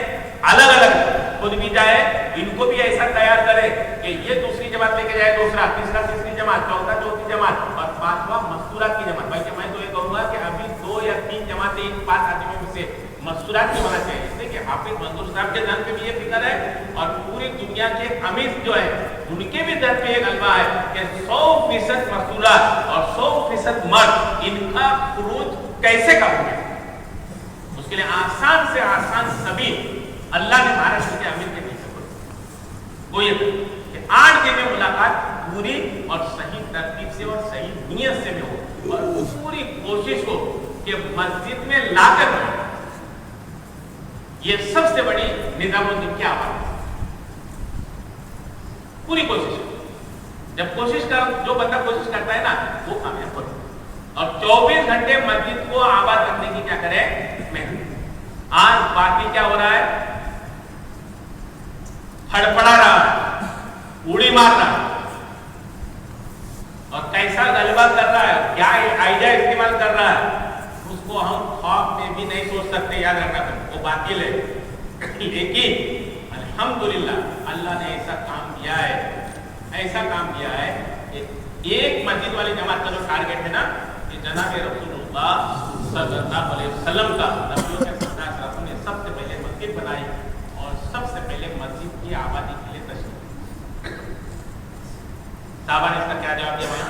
S1: الگ الگ, خود بھی جائے, ان کو بھی ایسا تیار کرے کہ یہ دوسری جماعت لے کے جائے, دوسرا, تیسرا تیسری جماعت, چوتھا چوتھی جماعت, اور 5واں مستورات کی جماعت. بلکہ میں تو یہ کہوں گا کہ ابھی 2 یا 3 جماعتیں ان 5 آدمیوں میں سے مستورات کی ہونا چاہیے, اس لیے کہ حافظ منظور صاحب کے ذہن پہ بھی یہ فکر ہے, اور پوری دنیا کے حمیز جو ہے ان کے بھی ذہن پہ یہ غلبہ ہے کہ 100% مستورات اور 100% مرد, ان کا خروج کیسے کروں گے. اس کے لیے آسان سے آسان سبیل اللہ نے مہاراشٹر کے امیر کے پیچھے کھولی, وہ یہ کہ 8 دن میں ملاقات پوری اور صحیح ترتیب سے اور صحیح نیت سے میں ہو, اور پوری کوشش ہو کہ مسجد میں لا کر یہ سب سے بڑی نظام الدین کی آواز ہے. پوری کوشش, جب کوشش کر, جو بندہ کوشش کرتا ہے نا وہ کامیاب ہوتا ہے. اور 24 گھنٹے مسجد کو آباد رکھنے کی کیا کرے محنت. آج باقی کیا ہو رہا ہے, ہڑپڑا رہا ہے, اڑی مار رہا ہے, اور کیسا غلبہ کر رہا ہے, کیا آئیڈیا استعمال کر رہا ہے, اس کو ہم خواب میں بھی نہیں سوچ سکتے. یاد رکھنا وہ باطل ہے, لیکن الحمدللہ اللہ نے ایسا کام کیا ہے, ایسا کام کیا ہے کہ ایک مسجد والی جماعت کا جو ٹارگیٹ ہے نا, کہ جناب رسول اللہ صلی اللہ علیہ وسلم کا, نبیوں کے سردار نے سب سے پہلے مسجد بنائی اور سب سے پہلے مسجد کی آبادی کے لیے تشریف. صحابہ نے اس کا کیا جواب دیا؟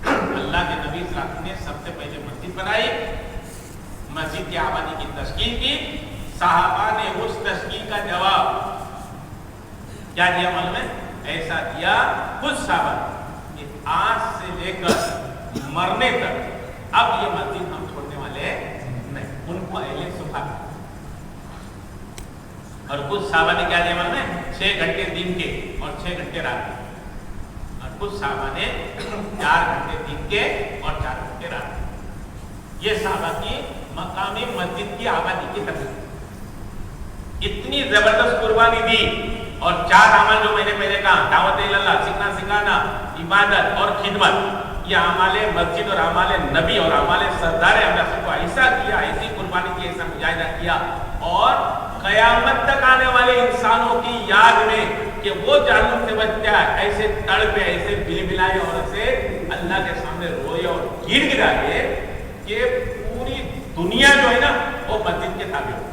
S1: اللہ کے نبی صلی اللہ علیہ وسلم نے سب سے پہلے مسجد بنائی, مسجد کی آبادی کی تشکیل کی. صحابہ نے اس تشکیل کا جواب کیا دیا معلوم ہے؟ ایسا دیا خود صحابہ کہ آج سے لے کر مرنے تک اب یہ مسجد ہم چھوڑنے والے نہیں. ان کو اہل صبح, اور کچھ صحابہ نے کیا دیا معلوم ہے؟ 6 گھنٹے دن کے اور 6 گھنٹے رات کے, اور کچھ صحابہ نے 4 گھنٹے دن کے اور 4 گھنٹے رات کے. یہ صحابہ کی مقامی مسجد کی آبادی کی تقسیم, اتنی زبردست قربانی دی. اور 4 عمل جو میں نے پہلے کہا, دعوت اللہ, سیکھنا سکھانا, عبادت اور خدمت, یہ اعمال مسجد اور اعمال نبی اور اعمال سردار اعمال کو ایسا کیا, ایسی قربانی کی, ایسا مجاہدہ کیا, اور قیامت تک آنے والے انسانوں کی یاد میں کہ وہ جہنم سے بچ جائے, ایسے تڑپے, ایسے بل بلائے اور ایسے اللہ کے سامنے روئے भीड़ गिरा के कि पूरी दुनिया जो है ना वो मस्जिद के ताबे हो,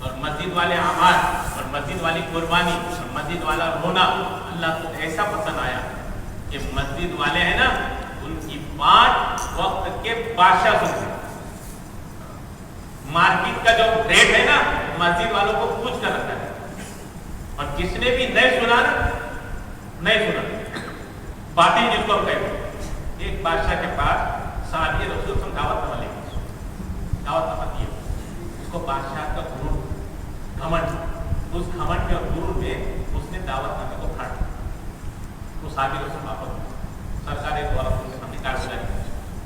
S1: और मस्जिद वाले आमार और मस्जिद वाली कुर्बानी और मस्जिद वाला रोना अल्लाह को ऐसा पसंद आया कि मस्जिद वाले हैं ना उनकी बात वक्त के बादशाह सुनते। मार्केट का जो रेट है ना मस्जिद वालों को पूछ कर रखा है, और जिसने भी नहीं सुना ना नहीं सुना बातें जिसको हम कहते हैं। एक बादशाह के पास साहब रसूल दावतनामा लेके दावतनामा दिया, उसको बादशाह का गुरु घमंड, उस घमंड के गुरु में उसने दावतनामे को फाड़ दिया। तो साहब रसूल वापस सरकार द्वारा उसके सामने कारगुजारी की।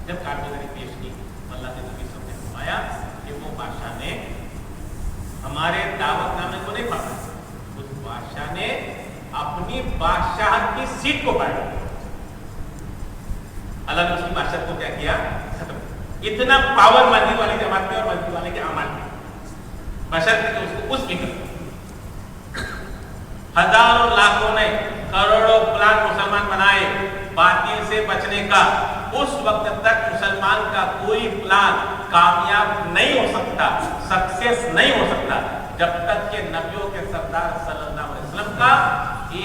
S1: जब कारगुजारी पेश की अल्लाह के नबी ने फरमाया कि वो बादशाह ने हमारे दावतनामे को नहीं फाड़ा, उस बादशाह ने अपनी बादशाह की सीट को फाड़ा। अल्लाह ने उसकी बादशाह को क्या किया, खत्म। इतना पावर मस्जिद वाली जमात में और मस्जिद वाले के अमल में बशर्ते तो उसको उस फिक्र। हजारों लाखों ने करोड़ों प्लान मुसलमान बनाए बातिल से बचने का, उस वक्त तक मुसलमान का कोई प्लान कामयाब नहीं हो सकता, सक्सेस नहीं हो सकता जब तक के नबियों के सरदार सल्लल्लाहु अलैहि वसल्लम का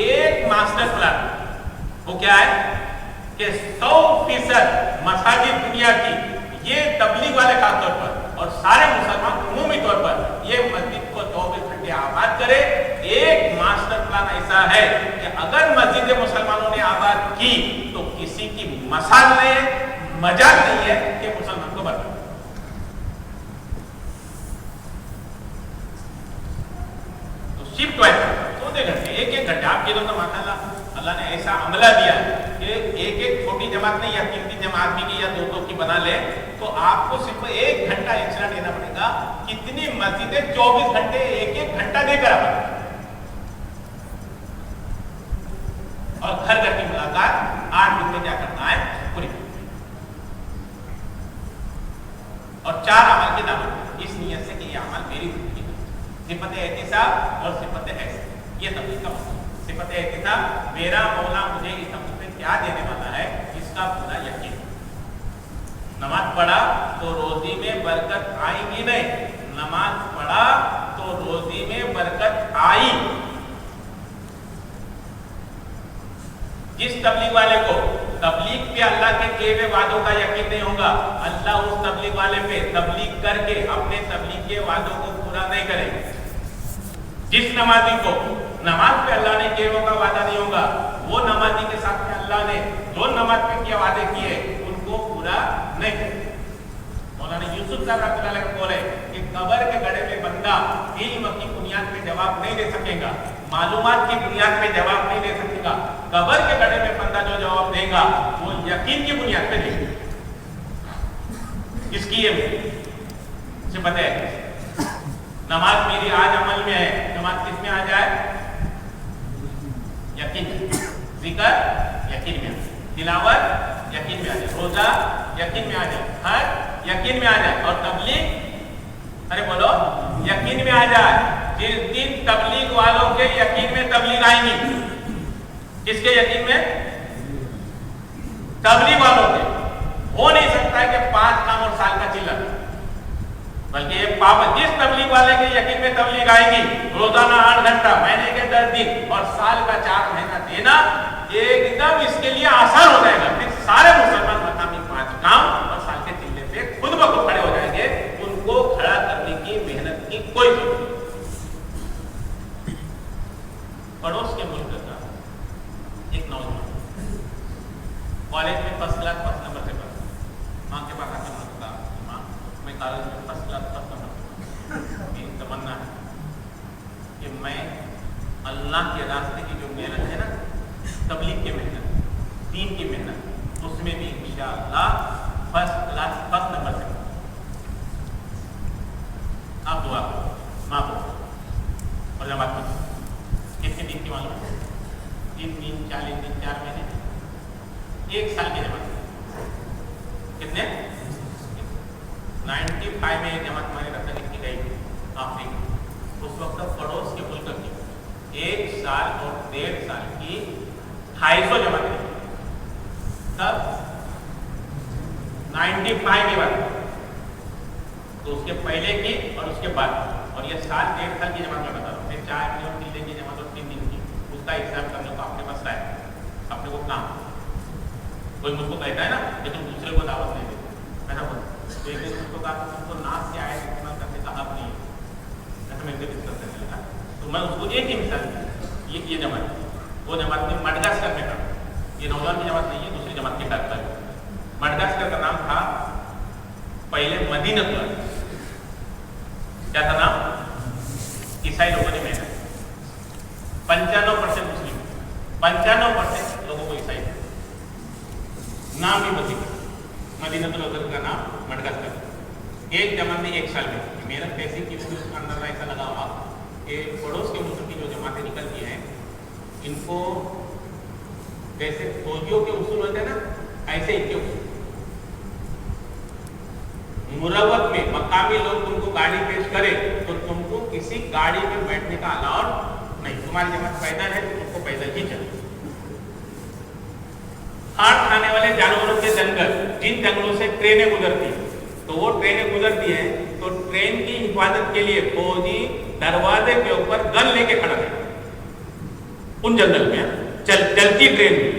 S1: एक मास्टर प्लान। वो क्या है कि 100% मसाजिद दुनिया की ये तबलीग वाले खासतौर पर और सारे मुसलमान उमूमी तौर पर ये मस्जिद को 24 घंटे आबाद करे। एक मास्टर प्लान ऐसा है कि अगर मस्जिद मुसलमानों ने आबाद की तो किसी की मसाल नहीं है, मजाल नहीं है कि मुसलमान को बर्बाद। तो शिफ्ट वाइज 2 घंटे 1 घंटे आप गिनो तो माशाअल्लाह अल्लाह ने ऐसा अमला दिया कि एक छोटी जमात नहीं या 3 जमात की या 2 की बना ले तो आपको सिर्फ 1 घंटा एक्स्ट्रा देना पड़ेगा। कितनी मस्जिदें 24 घंटे 1 घंटा देकर आप, और घर घर की मुलाकात 8 दिन में क्या करना है पूरी, और 4 अमल की दावत इस नियत से कि ये अमल मेरी जिंदगी में सिफत एहतिसाब और सिफत एहसान, ये तबलीग का मकसद। सिफत एहतिसाब मेरा मौला मुझे इस तबलीग में क्या देने वाला है इसका पूरा यकीन। नमाज पढ़ा तो रोजी में बरकत आएगी नहीं, नमाज पढ़ा तो रोजी में बरकत आई। जिस तबलीग वाले को तबलीग पे अल्लाह के किए हुए वादों का यकीन नहीं होगा, अल्लाह उस तबलीग वाले पे तबलीग करके अपने तबलीग के वादों को पूरा नहीं करेगा। जिस नमाजी को नमाज पे अल्लाह ने किए हुए का वादा नहीं होगा, वो नमाजी के साथ में अल्लाह ने जो नमाज पे किए वादे किए उनको पूरा नहीं करेगा। मौलाना यूसुफ साहब रहमतुल्लाह अलैह बोले कि कब्र के गड्ढे में बंदा इल्म की बुनियाद पे जवाब नहीं दे सकेगा, मालूमात की बुनियाद पे जवाब नहीं दे सकेगा। कब्र के गड्ढे में बंदा जो जवाब देगा वो यकीन की बुनियाद पे देगा। इसकी ये सिफत है। नमाज मेरी आज अमल में है, नमाज किस में आ जाए, यकीन, जिक्र यकीन में, तिलावत यकीन में आ जाए, रोजा यकीन में आ जाए, हज यकीन में आ जाए, और तबलीग, अरे बोलो, यकीन में आ जाए। जिस दिन तबलीग वालों के यकीन में तबलीग आएगी, किसके यकीन में, तबलीग वालों के। हो नहीं सकता है कि 5 काम और साल का चिल्ला, बल्कि ये पाप जिस तबलीग वाले के यकीन में तबलीग आएगी, रोजाना 8 घंटा, महीने के 10 दिन और साल का 4 महीना देना एकदम इसके लिए आसान हो जाएगा। फिर सारे मुसलमान मकामी 5 काम और साल के चिल्ले पे खुद ब खुद खड़े हो जाएंगे। उनको खड़ा करने की मेहनत की कोई जरूरत नहीं। पड़ोस के मुल्क का एक नौजवान कॉलेज में फर्स्ट क्लास फर्स्ट नंबर से पास, माँ के पास आके मांगता, माँ मैं कॉलेज में फर्स्ट क्लास फर्स्ट नंबर, मेरी तमन्ना है कि मैं अल्लाह के रास्ते की जो मेहनत है ना, तबलीग की मेहनत, दीन की मेहनत, उसमें भी इंशाअल्लाह फर्स्ट क्लास फर्स्ट नंबर से। आप दुआ करो, माँ को और जब आप कितने दिन की मालूम है, 3 दिन 40 दिन 4 महीने 1 साल की जमात, कितने 95 में जमात हमारी रतन की गई अफ्रीका। उस वक्त पड़ोस के मुल्क की 1 साल और 1.5 साल की 250 जमात तब 95 के बाद, तो उसके पहले की और उसके बाद, और ये साल 1.5 साल की जमात में बता रहा हूँ, 4 मिलियन किले की जमात और 3 दिन की, उसका हिसाब करने को आपके पास है, अपने को काम। कोई मुझको कहता है ना कि तुम दूसरे को दावत नहीं देते, ऐसा बोल तो एक दिन उसको कहा तुमको नाश से आए इस्तेमाल करने का हक नहीं है, ऐसा मैं डिस्कस करने लगा। तो मैं उसको एक ही मिसाल दी, ये जमात, वो जमात में मडगास्कर में था, ये नौजवान की जमात नहीं है, दूसरी जमात की बात है। मडगास्कर का नाम था पहले मदीनतुल, क्या था नाम? ईसाई लोगों ने मेहनत, 95% मुस्लिम, 95% लोगों को ईसाई थे, नाम भी मदीनतुल का नाम मडगास्कर। एक जमात में 1 साल में मेहनत कैसी की उसका अंदर ऐसा लगा हुआ कि पड़ोस के मुल्क की जो जमातें निकलती हैं, इनको जैसे फौजियों के उसूल होते हैं ना, ऐसे इनके उसूल। मुरवत में मकामी लोग तुमको गाड़ी पेश करे तो तुमको किसी गाड़ी में बैठने का अलाउड नहीं, तुम्हारी जमात पैदल है तो तुमको पैदल ही चलो। हाथ खाने वाले जानवरों के जंगल, जिन जंगलों से ट्रेनें गुजरती, तो वो ट्रेनें गुजरती हैं तो ट्रेन की हिफाजत के लिए फौजी दरवाजे के ऊपर गन लेके खड़ा है उन जंगल में, चलती ट्रेन में,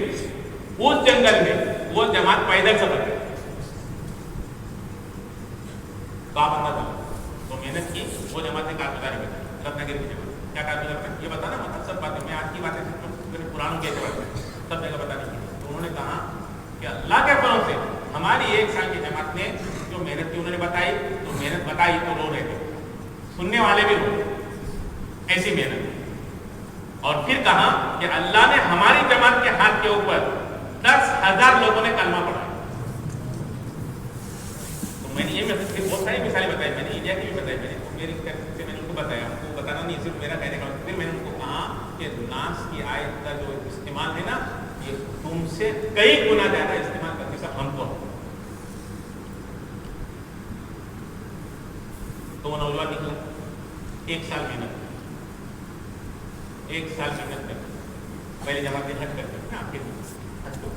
S1: उस जंगल में वो जमात पैदल सफर है। तो आप अंदाजा तो मेहनत की, वो जमात ने कारगुजारी बताई, रत्नागिरी की जमात क्या कारगुजार है ये बताना मत, सब बातें मैं आज की बातें सिर्फ पुरानों के एतबार से सब जगह बताने की। तो उन्होंने कहा कि अल्लाह के फजल से हमारी 1 साल की जमात ने जो मेहनत की उन्होंने बताई, तो मेहनत बताई तो रो रहे थे, सुनने वाले भी रो, ऐसी मेहनत। और फिर कहा कि अल्लाह ने हमारी जमात के हाथ के ऊपर 10,000 लोगों ने कलमा पढ़ा। तो मैंने ये बहुत सारी मिसालें बताई, मैंने इंडिया की भी बताई, मैंने तो मेरी से मैंने उनको बताया, उनको बताना नहीं सिर्फ मेरा कहने का। फिर मैंने उनको कहा कि नास की आयत का जो इस्तेमाल है ना, ये तुमसे कई गुना ज्यादा इस्तेमाल करने का हमको। तो वो नौजवान निकला, 1 साल मेहनत, 1 साल मेहनत कर, पहले जमात में हज करते हैं, फिर हज को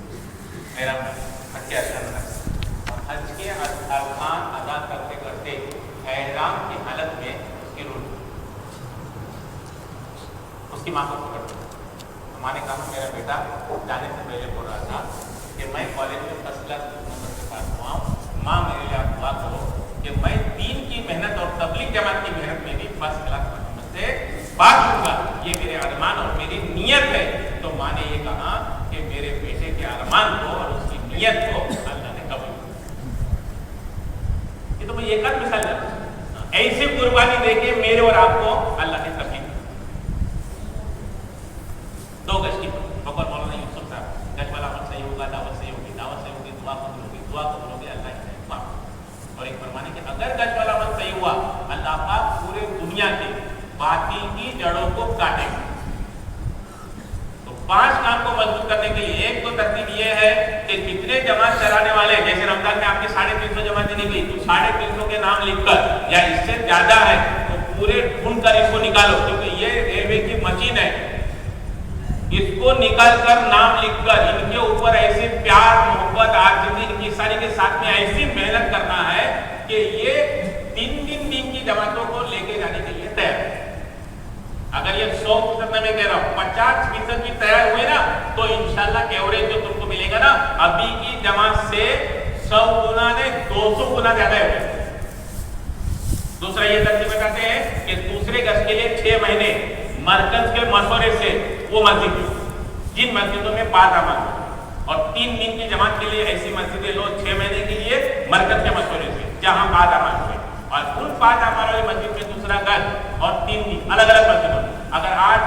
S1: हज के हज के अरकान अदा करते करते एहराम की हालत में उसकी रूह, उसकी माँ को पकड़ते। माँ ने कहा मेरा बेटा जाने से पहले बोल रहा था कि मैं कॉलेज में फर्स्ट क्लास नंबर के साथ हुआ हूँ, माँ मेरे लिए आप दुआ करो कि मैं दीन की मेहनत और तबलीग जमात की मेहनत में भी फर्स्ट क्लास नंबर से पास होगा, ये मेरे अरमान और मेरी नीयत है। तो माँ ने ये कहा कि मेरे बेटे के अरमान को और उसकी नीयत को अल्लाह ने कबूल। ये तो मैं एक आध मिसाल देता हूं, ऐसी कुर्बानी देके मेरे और आपको अल्लाह ने तबलीग 2 गज की बकौल मौलाना यूसुफ साहब, गज वाला अमल सही होगा, दावत सही होगी, दावत सही होगी, दुआ कबूल होगी, दुआ कबूल होगी, अल्लाह की माफ। और एक फरमाने कि अगर गज वाला अमल सही हुआ, अल्लाह पाक पूरे दुनिया के बातिल की जड़ों को काटेगा। तो 5 काम को मजबूत करने के लिए एक तो तरतीब ये है कि कितने जमात चलाने वाले, जैसे रमजान में आपकी 350 जमातें निकली, तो 350 के नाम लिखकर या इससे ज्यादा है तो पूरे ढूंढ कर इनको निकालो, क्योंकि ये रेलवे की मशीन है, इसको निकाल कर नाम लिखकर इनके ऊपर ऐसे प्यार मोहब्बत आजिज़ी इनकी सारी के साथ में ऐसी मेहनत करना है कि ये 3 दिन की जमातों को लेके जाने के लिए तैयार है। अगर ये 100% में कह रहा हूँ 50% भी तैयार हुए ना, तो इंशाल्लाह एवरेज जो तुमको मिलेगा ना अभी की जमात से 100 गुना ने 200 गुना ज्यादा है। दूसरा ये तरतीब बताते हैं कि दूसरे गज के लिए 6 महीने मरकज के मशवरे से वो मस्जिद, जिन मस्जिदों में 5 अमाल, और 3 दिन की जमात के लिए ऐसी मस्जिदें लो 6 महीने के लिए मरकज के मशवरे से जहां 5 अमाल हुए, और उन 5 अमाल वाली मस्जिद में दूसरा गज और 3 दिन अलग अलग मस्जिदों। अगर आज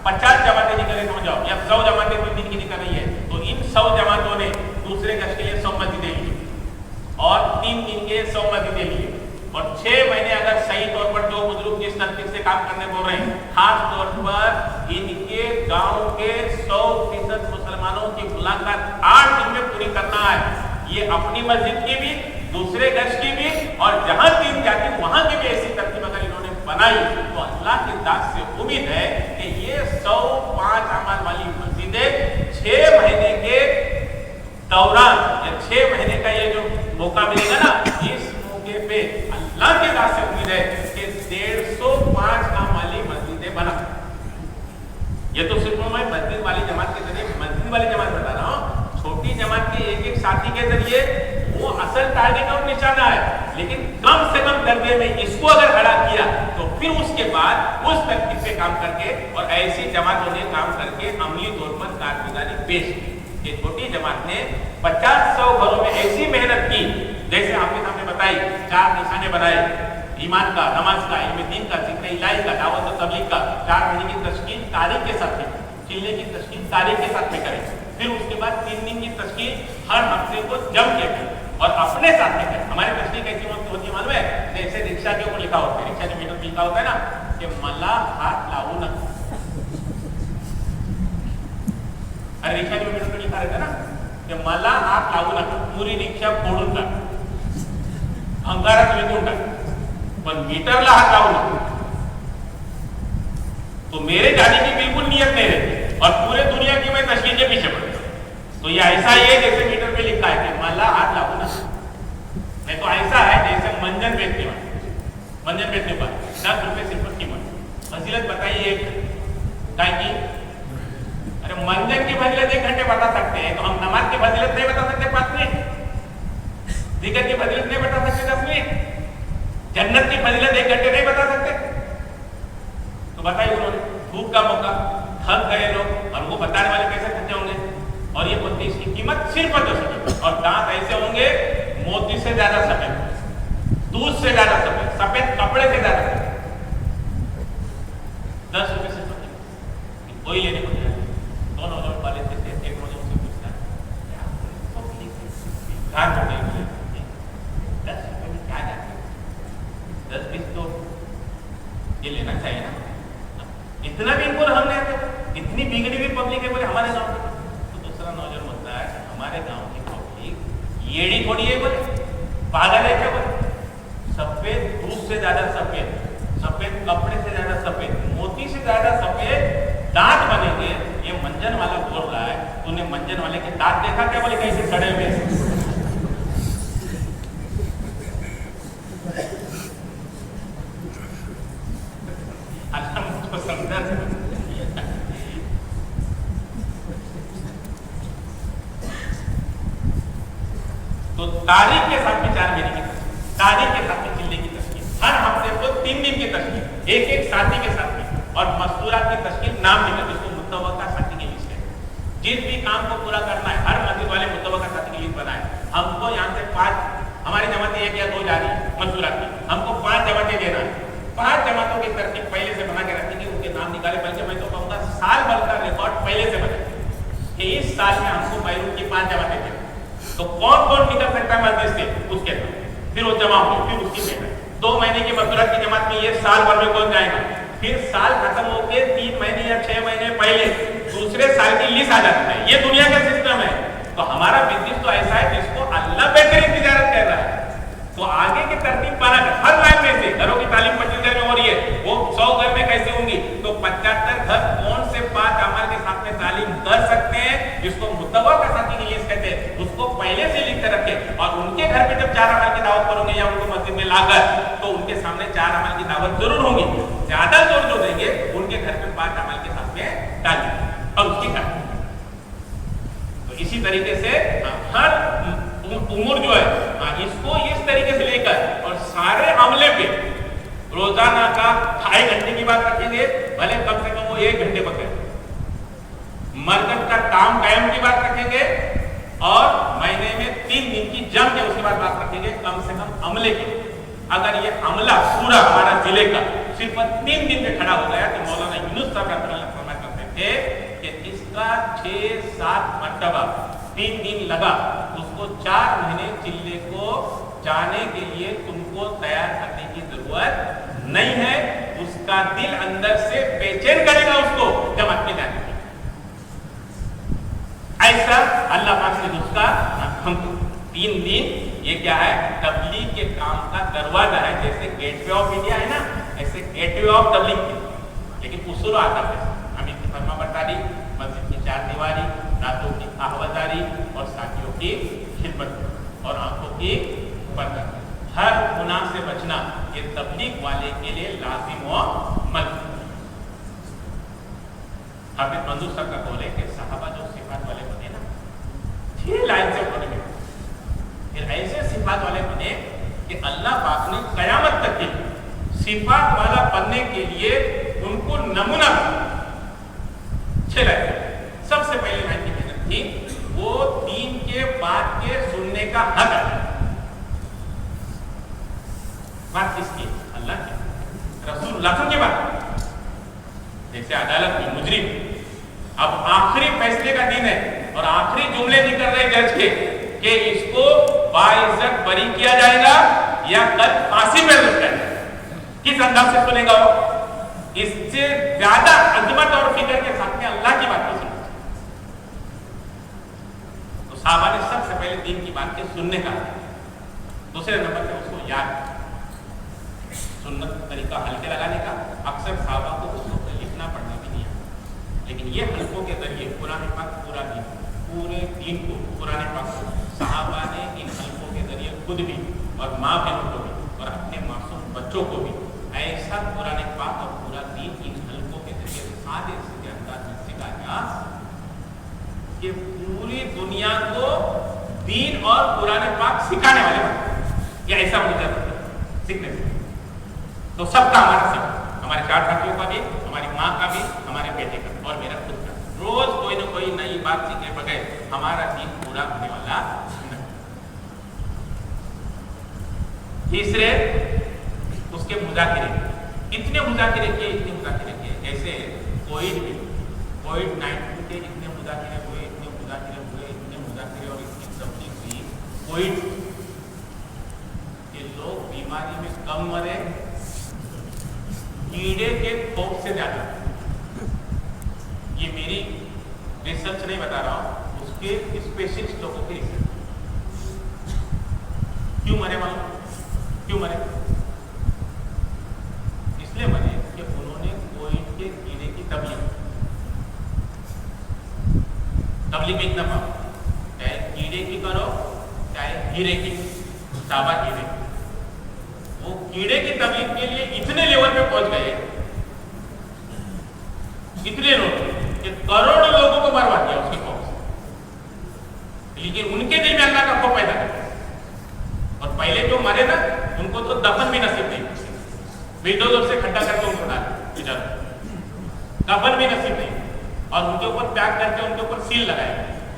S1: 50 जमातें निकले समझ जाओ, या 100 जमातें 3 दिन की निकल रही है, तो इन 100 जमातों ने दूसरे गज के लिए 100 मस्जिदें ली और 3 दिन के 100 मस्जिदें ली, और 6 महीने अगर सही तौर पर जो बुजुर्ग जिस तरतीब से काम करने बोल रहे हैं, खास तौर पर इनके गांव के 100% मुसलमानों की मुलाकात 8 दिन में पूरी करना है। ये अपनी मस्जिद की भी, दूसरे गज की भी, और जहां 3 जाती वहां की भी ऐसी तरतीब अगर इन्होंने बनाई, तो अल्लाह की दात से उम्मीद है कि ये 105 अमाल वाली मस्जिदें 6 महीने के दौरान या 6 महीने का ये जो मौका मिलेगा ना, इस मौके पे अल्लाह के दास से उम्मीद है कि 150 अमली मस्जिदें बना। ये तो सिर्फ मैं मस्जिद वाली जमात के जरिए मस्जिद वाली जमात बता रहा हूँ। छोटी जमात के एक एक साथी के जरिए वो असल टारगेट और निशाना है, लेकिन कम से कम दर्जे में इसको अगर खड़ा किया तो फिर उसके बाद उस तरकीब पे काम करके और ऐसी जमातों ने काम करके अमली तौर पर कारगुजारी पेश की। ये छोटी जमात ने 50-100 घरों में ऐसी मेहनत की, जैसे आपके सामने बताई, 4 निशाने बनाए, ईमान का, नमाज का, इल्म दीन का, जिक्र इलाही का, दावत और तबलीग का। 4 महीने की तश्कील तारीख के साथ में, चिल्ले की तश्कील तारीख के साथ में करें। फिर उसके बाद 3 दिन की तश्कील हर हफ्ते को जम के करें और अपने साथ में करें। हमारी तश्कील कैसी होती है मालूम है? जैसे रिक्शा के ऊपर लिखा होता है, रिक्शा के मीटर पे लिखा होता है ना कि मला हाथ लाऊ न। अरे रिक्शा के मीटर पे लिखा रहता है ना कि मला हाथ लाऊ नका, पूरी रिक्षा फोडून टाक, अंगारात विकून टाक, पण मीटरला हाथ लावू नका। तो मेरे जाने की बिल्कुल नियत नहीं रहती और पूरे दुनिया की मैं तस्वीर के पीछे पड़। तो ये ऐसा ही है जैसे मीटर पे लिखा है कि मला हाथ लागू ना, नहीं तो ऐसा है जैसे मंजन बेचने वाले, मंजन बेचने पर 10 रुपए सिर्फ कीमत। फजीलत बताइए एक गाय की। अरे मंजन की फजीलत 1 घंटे बता सकते हैं, तो हम नमाज की फजीलत नहीं बता सकते 5 मिनट, जिक्र की फजीलत नहीं बता सकते 10 मिनट, जन्नत की फजीलत 1 घंटे नहीं बता सकते। तो बताइए उन्होंने धूप का मौका, थक गए लोग और वो बताने वाले कैसे थके होंगे। और ये बोलते इसकी कीमत सिर्फ 10 रुपए, और दांत ऐसे होंगे मोती से ज्यादा सफेद, दूध से ज्यादा सफेद, सफेद कपड़े से ज्यादा सफेद। 10 रुपए से कोई लेने को नहीं। 2 नौजवान वाले थे, एक नौजवान से पूछता है 10 रुपए में क्या जाते, 10-20 तो ये लेना चाहिए ना। इतना भी इनको हम नहीं आते, इतनी बिगड़ी हुई पब्लिक है बोले हमारे गांव में। तो दूसरा नौजवान बोलता है हमारे गांव की पब्लिक येड़ी थोड़ी है बोले, पागल है क्या बोले। सफेद दूध से ज्यादा सफेद, सफेद कपड़े से ज्यादा सफेद, मोती से ज्यादा सफेद दांत बनेंगे। ये मंजन वाला बोल रहा है, तूने मंजन वाले के दांत देखा क्या बोले, कैसे सड़े हुए। तो तारीख के साथ में 4 महीने की तस्वीर, तारीख के साथ में चिल्ले की तस्वीर, हर हफ्ते को 3 दिन की तस्वीर, एक एक साथी के साथ में, और मस्तूरात की तस्वीर नाम लिखा, जिसको मुतवक्का साथी की लिस्ट है। जिस भी काम को पूरा करना है हर मस्जिद वाले मुतवक्का साथी की लिस्ट बनाए। हमको यहाँ से 5, हमारी जमातें 1 या 2 जा रही है मस्तूरात की, हमको 5 जमातें देना है। 5 जमातों की तरतीब पहले से बना के रखेंगे, उनके नाम निकाले। बल्कि मैं तो कहूँगा साल भर का रिकॉर्ड पहले से बने कि इस साल में हमको बैरून की 5 जमातें देना। तो कौन कौन निकल सकता है मस्जिद से, उसके साथ फिर वो जमा होगी, फिर उसकी मेहनत। 2 महीने की मस्तूरात की जमात में ये साल भर में कौन जाएगा। फिर साल खत्म होके 3 महीने या 6 महीने पहले दूसरे साल की लिस्ट आ जाती है। ये दुनिया का सिस्टम है। तो हमारा बिजनेस तो ऐसा है जिसको अल्लाह बेहतरीन तिजारत कर रहा है। तो आगे की तरतीब बनाकर हर लाइन में से घरों की तालीम 25 घर में हो रही है, वो 100 घर में कैसे होंगी। तो 75 घर कौन से 5 अमल के साथ में तालीम कर सकते हैं, जिसको मुतवक्का साथी की लिस्ट कहते हैं, उसको पहले से लिख कर रखे। और उनके घर पे जब 4 अमल की दावत करोगे या उनको मस्जिद में लाकर, तो उनके सामने 4 अमल की दावत जरूर होगी। ज्यादा जोर जो देंगे उनके घर पे 5 अमल के साथ में तालीम और उसकी कर। तो इसी तरीके से हर उम्र जो है इसको इस तरीके से लेकर और सारे अमले पे रोजाना का 2.5 घंटे की बात रखेंगे, भले कम से कम वो 1 घंटे बचे। मरकज का काम कायम की बात रखेंगे और महीने में 3 दिन की जम के उसके बाद बात रखेंगे कम से कम अमले की। अगर ये अमला पूरा हमारा जिले का सिर्फ 3 दिन में खड़ा हो गया तो मौलाना यूनुस साहब फरमाया करते थे कि इसका 6-7 मरतबा 3 दिन लगा, उसको 4 महीने चिल्ले को जाने के लिए तुमको तैयार करने की जरूरत नहीं है। उसका दिल अंदर से बेचैन करेगा उसको जमात में जाने के। ऐसा अल्लाह पाक ने उसका हमको 3 दिन, ये क्या है, तबलीग के काम का दरवाजा है। जैसे गेटवे ऑफ इंडिया है ना, ऐसे गेटवे ऑफ तबलीग। लेकिन उसूल आता है, हम इसकी फरमा बरदारी, मस्जिद की 4 दीवारी, रातों की आहवजारी और साथियों کی خدمت اور آنکھوں کی پردہ. ہر گناہ سے بچنا یہ تبلیغ والے کے لیے لازم و ملزوم. حافظ منظور صاحب کا قول ہے کہ صحابہ جو صفات والے بنے نا 6 لائن سے بنے گئے، پھر ایسے صفات والے بنے کہ اللہ پاک نے قیامت تک کی صفات والا بننے کے لیے ان کو نمونہ بنا. 6 لائن. سب سے پہلے لائن کی محنت تھی وہ دین کے بات کے سننے کا حق ہے. بات کس کی؟ اللہ کی، رسول اللہ کی بات. جیسے عدالت میں مجرم اب آخری فیصلے کا دن ہے اور آخری جملے ذکر رہے جج کے کہ اس کو باعزت بری کیا جائے گا یا کل پھانسی پہ لٹکایا جائے گا. کس انداز سے سنے گا وہ؟ اس سے زیادہ عظمت اور فکر کے ساتھ میں اللہ کی بات کو سننا. تو صحابہ نے سب سے پہلے دین کی بات کے سننے کا، دوسرے نمبر پہ اس کو یاد سنت طریقہ ہلکے لگانے کا. اکثر صحابہ کو اس کو لکھنا پڑھنا بھی نہیں آتا، لیکن یہ حلقوں کے ذریعے قرآن پاک پورے دین کو قرآن پاک کو صحابہ نے ان حلقوں کے ذریعے خود بھی اور ماں بہنوں کو بھی اور اپنے معصوم بچوں کو بھی ایسا قرآن پاک اور پورا دین ان حلقوں کے ذریعے سادے سیدھے انداز میں سکھایا کہ پوری دنیا کو دین اور قرآن پاک سکھانے والے بنے. یہ ایسا مجھے سیکھنے سے تو سب کا ہمارا سب، ہمارے 4 ساتھیوں کا بھی، ہماری ماں کا بھی، ہمارے بیٹے کا اور میرا خود کا. روز کوئی نہ کوئی نئی بات سیکھنے بغیر ہمارا دین پورا ہونے والا نہیں. تیسرے اس کے مذاکرے، اتنے مذاکرے کیے جیسے کووڈ-19 کے اتنے مذاکرے ہوئے اور اس کی تبلیغ ہوئی. کووڈ کے لوگ بیماری میں کم مرے کیڑے کے خوف سے زیادہ. یہ میری ریسرچ نہیں بتا رہا ہوں، اس کے اسپیشلسٹ لوگوں کی ریسرچ. کیوں مرے معلوم؟ کیوں مرے؟ اس لیے مرے کہ انہوں نے کووڈ کے کیڑے کی تبلیغ میں اتنا پاؤ، چاہے کیڑے کی کرو چاہے ہیرے کی، صحابہ ہیرے کی. وہ کیڑے کی تبلیغ کے لیے اتنے لیول پہ پہنچ گئے، اتنے لوگ کہ کروڑوں لوگوں کو مروا دیا اس کے خوف سے. لیکن ان کے دل میں اللہ کا خوف پیدا کر. اور پہلے جو مرے نا ان کو تو دفن بھی نصیب نہیں، بلڈوزر سے کھڈا کر کے ان کو ڈالا، دفن بھی نصیب نہیں. اور ان کے اوپر پیک کر کے ان کے اوپر سیل لگائے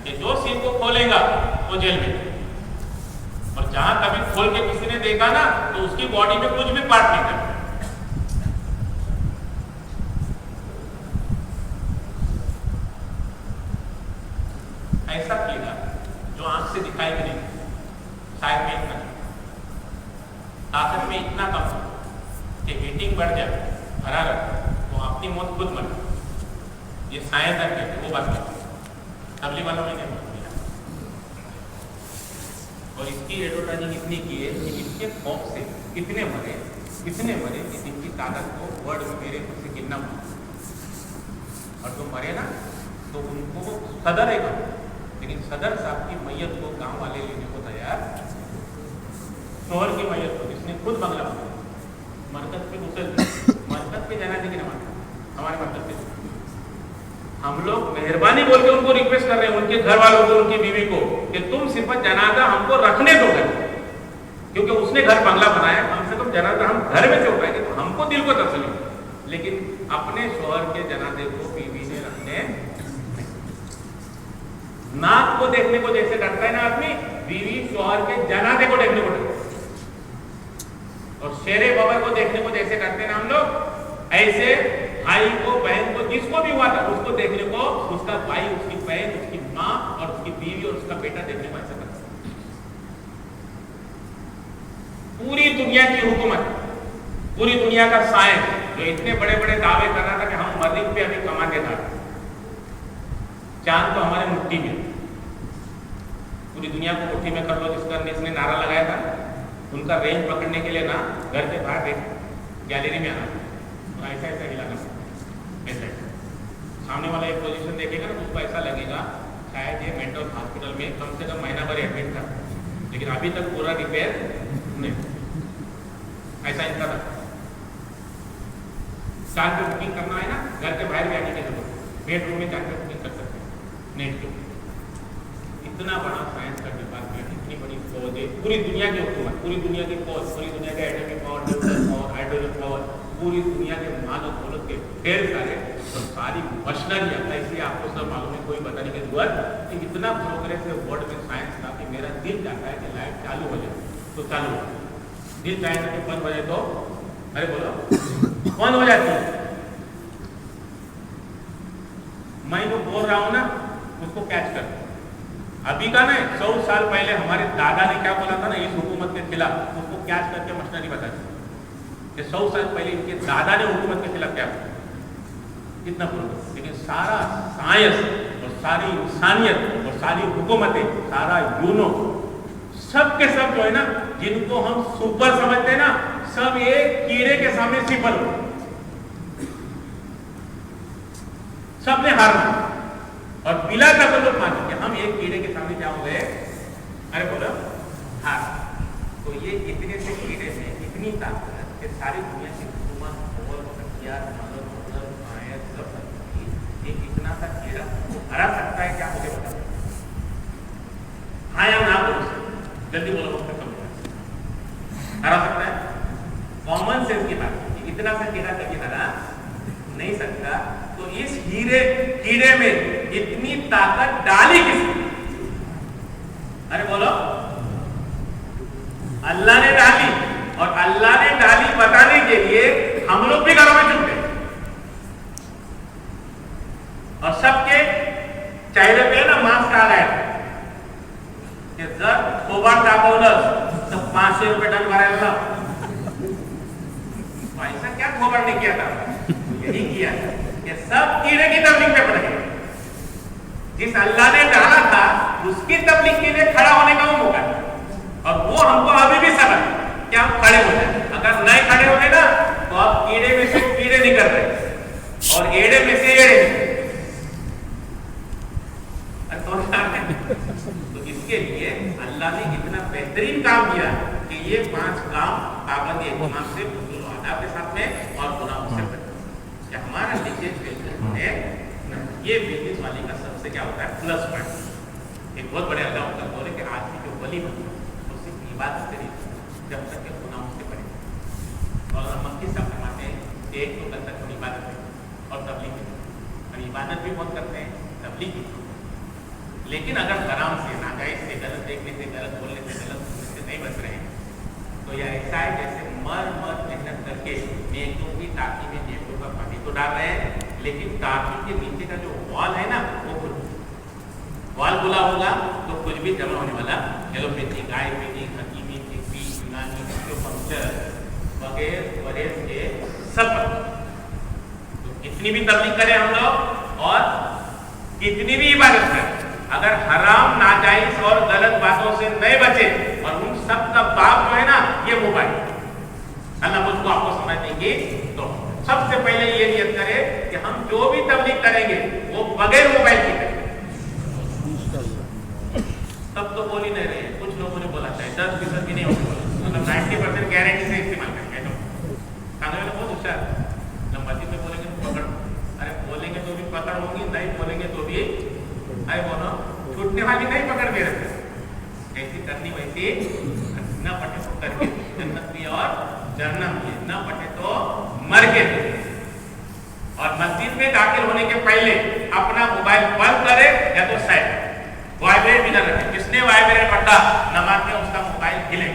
S1: کہ جو سیل کو کھولے گا وہ جیل میں. اور جہاں کبھی کھول کے کسی نے دیکھا نا تو اس کی باڈی میں کچھ بھی پارٹ نہیں کرتا. ایسا کیڑا جو آنکھ سے دکھائی بھی نہیں، شاید میں اتنا طاقت میں اتنا کم کہ ہیٹنگ بڑھ جائے، حرارت، تو اپنی موت خود مر. یہ سائنس کہتے ہیں، وہ بات نہیں. تبلیغ والوں نے نہیں بولا. اور اس کی ایڈورٹائزنگ اتنی کی ہے کہ اس کے خوف سے کتنے مرے کہ ان کی تعداد کو ورڈ میں میرے خود سے گننا پڑا. اور جو مرے نا تو ان کو صدر ہے گا، لیکن صدر صاحب کی میت کو گاؤں والے لینے کو تیار، شوہر کی میت کو جس نے خود بنگلہ بنایا، مرکز پہ غسل، مرکز پہ جانا دیکھنے ہمارے مرکز پہ. ہم لوگ مہربانی بول کے ان کو ریکویسٹ کر رہے ہیں، ان کے گھر والوں کو، ان کی بیوی کو، کہ تم صرف جنازہ ہم کو رکھنے دو گے، کیونکہ اس نے گھر بنگلہ بنایا، کم سے کم جنازہ ہم گھر میں سے اٹھائیں گے تو ہم کو دل کو تسلی. لیکن اپنے شوہر کے جنازے کو بیوی نے رکھنے، ناک کو دیکھنے کو جیسے ڈرتا ہے نا آدمی، بیوی شوہر کے جنازے کو دیکھنے کو ڈرتا ہے. اور شیر بابا کو دیکھنے کو جیسے ڈرتے ہیں نا ہم لوگ، ایسے بھائی کو، بہن کو، جس کو بھی ہوا تھا اس کو دیکھنے کو، اس کا بھائی، اس کی بہن، اس کی ماں اور اس کی بیوی اور اس کا بیٹا دیکھنے کو ایسا کرتا ہے. پوری دنیا کی حکومت، پوری دنیا کا سائنس جو اتنے بڑے بڑے دعوے کر رہا تھا کہ ہم مریخ پہ ابھی کمانے تھا، چاند تو ہمارے مٹھی میں، پوری دنیا کو مٹھی میں کر لو، جس نے نعرہ لگایا تھا، ان کا رینج پکڑنے کے لیے نا گھر کے باہر گیلری میں آنا، ایسا ایسا ہلانا، ایسا سامنے والا ایک پوزیشن دیکھے گا نا اس کو ایسا لگے گا शायद ये मेंटल हॉस्पिटल में कम से कम महीना भर एडमिट था, लेकिन अभी तक पूरा रिपेयर नहीं, ऐसा इनका था। साल पे बुकिंग करना है ना, घर के बाहर भी आने की जरूरत, बेडरूम में जाकर बुकिंग कर सकते हैं नेट के। इतना बड़ा साइंस का डिपार्टमेंट, इतनी बड़ी फौज है, पूरी दुनिया की हुकूमत, पूरी दुनिया की फौज, पूरी दुनिया के atomic power, nuclear power, hydrogen power, पूरी दुनिया के माल और दौलत के ढेर सारे तो सारी मशीनरी आता है। इसलिए आपको सब मालूम है, कोई बताने की जरूरत कि इतना प्रोग्रेस है वर्ल्ड में साइंस का कि मेरा दिल चाहता है कि लाइट चालू हो जाए तो चालू हो, दिल चाहेगा कि बंद हो जाए तो अरे बोलो बंद हो जाती है। मैं जो बोल रहा हूं ना उसको कैच कर, अभी का नहीं, 100 साल पहले हमारे दादा ने क्या बोला था ना इस हुकूमत के खिलाफ, उसको कैच करके मशीनरी बता दी कि 100 साल पहले इनके दादा ने हुकूमत के खिलाफ क्या कितना प्रोग्रेस। लेकिन सारा साइंस और सारी इंसानियत और सारी हुकूमतें, सारा यूनो, सब के सब जो है ना, जिनको हम सुपर समझते हैं ना, सब ये कीड़े के सामने सिफर हो, सबने हारना और पिला का तो लोग मानो कि हम एक कीड़े के सामने क्या हो गए, अरे बोलो हार। तो ये इतने से कीड़े में इतनी ताकत कि सारी दुनिया की हुकूमत और हथियार ये इतना सा कीड़ा हरा सकता है क्या, मुझे बता। हाँ या ना बोलो, जल्दी बोलो, वक्त कम हरा सकता है। कॉमन सेंस की बात, इतना सा कीड़ा कभी हरा नहीं सकता। तो इस कीड़े में इतनी ताकत डाली किसने? अरे बोलो, अल्लाह ने डाली। और अल्लाह ने डाली बताने के लिए हम लोग भी घरों में चुप गए और सबके चेहरे पे ना मास्क आ गया कि जर थोबाड दाखवलं तो 500 रुपये दंड भरायला। ऐसा क्या थोबाड ने किया था? यही किया था कि सब कीड़े की तबलीग पे पड़ गए। जिस अल्लाह ने डाला था उसकी तबलीग के लिए खड़ा होने का वो मौका है, और वो हमको अभी भी समझ कि हम खड़े हो जाए। अगर नहीं खड़े होने ना तो अब कीड़े में से कीड़े निकल रहे और एड़े में से एड़े। तो इसके लिए अल्लाह ने इतना बेहतरीन काम किया कि ये 5 काम पाबंदी इमाम से आदाब के साथ में और गुनाहों से बचे। हमारा है ये बिजनेस वाली का सबसे क्या होता है प्लस पॉइंट। एक बहुत बड़े अल्लाह होता बोले कि आदमी जो वली बनता है वो सिर्फ इबादत करेगा जब तक के गुनाहों से बचे। और मक्की सब फरमाते हैं एक तो तब तक हम इबादत करें और तबलीग करें, और इबादत भी बहुत करते हैं, तबलीग भी। लेकिन अगर हराम से, नाजायज से, गलत देखने से, गलत बोलने से, गलत सुनने से नहीं बच रहे हैं तो यह ऐसा है जैसे मर मेहनत करके नेकियों की टाकी में नेकियों का पानी तो डाल रहे हैं, लेकिन टाकी के नीचे का जो वॉल है ना वो खुल, वॉल खुला होगा तो कुछ भी जमा होने वाला। एलोपैथी, आयुर्वेदिक, हकीमी, तिब्बी, यूनानी, एक्यूपंक्चर वगैरह के सब। तो कितनी भी तबलीग करें हम लोग और कितनी भी इबादत करें, अगर हराम, नाजायज और गलत बातों से नहीं बचे, और उन सब का बाप जो है ना ये मोबाइल, अल्लाह मुझको आपको समझ देंगे। तो सबसे पहले ये नियत करे कि हम जो भी तबलीग करेंगे वो बगैर मोबाइल की करें। तब तो बोल ही नहीं रहे, कुछ लोगों ने बोला चाहे 10% भी नहीं होगा, मतलब 90% गारंटी से इस्तेमाल करेंगे। खाने में बहुत होशियार, जब मस्जिद में बोलेंगे तो पकड़, अरे बोलेंगे तो भी पकड़ होगी, नहीं बोलेंगे तो भी अरे बोलो, छूटने वाली नहीं पकड़ के रखते, ऐसी करनी वैसी न पटे तो करके जन्नत भी और जहन्नम भी, न पटे तो मर के। और मस्जिद में दाखिल होने के पहले अपना मोबाइल बंद करे या तो साइड वाइब्रेट भी न रखे। जिसने वाइब्रेट पढ़ा नमाज में उसका मोबाइल हिले,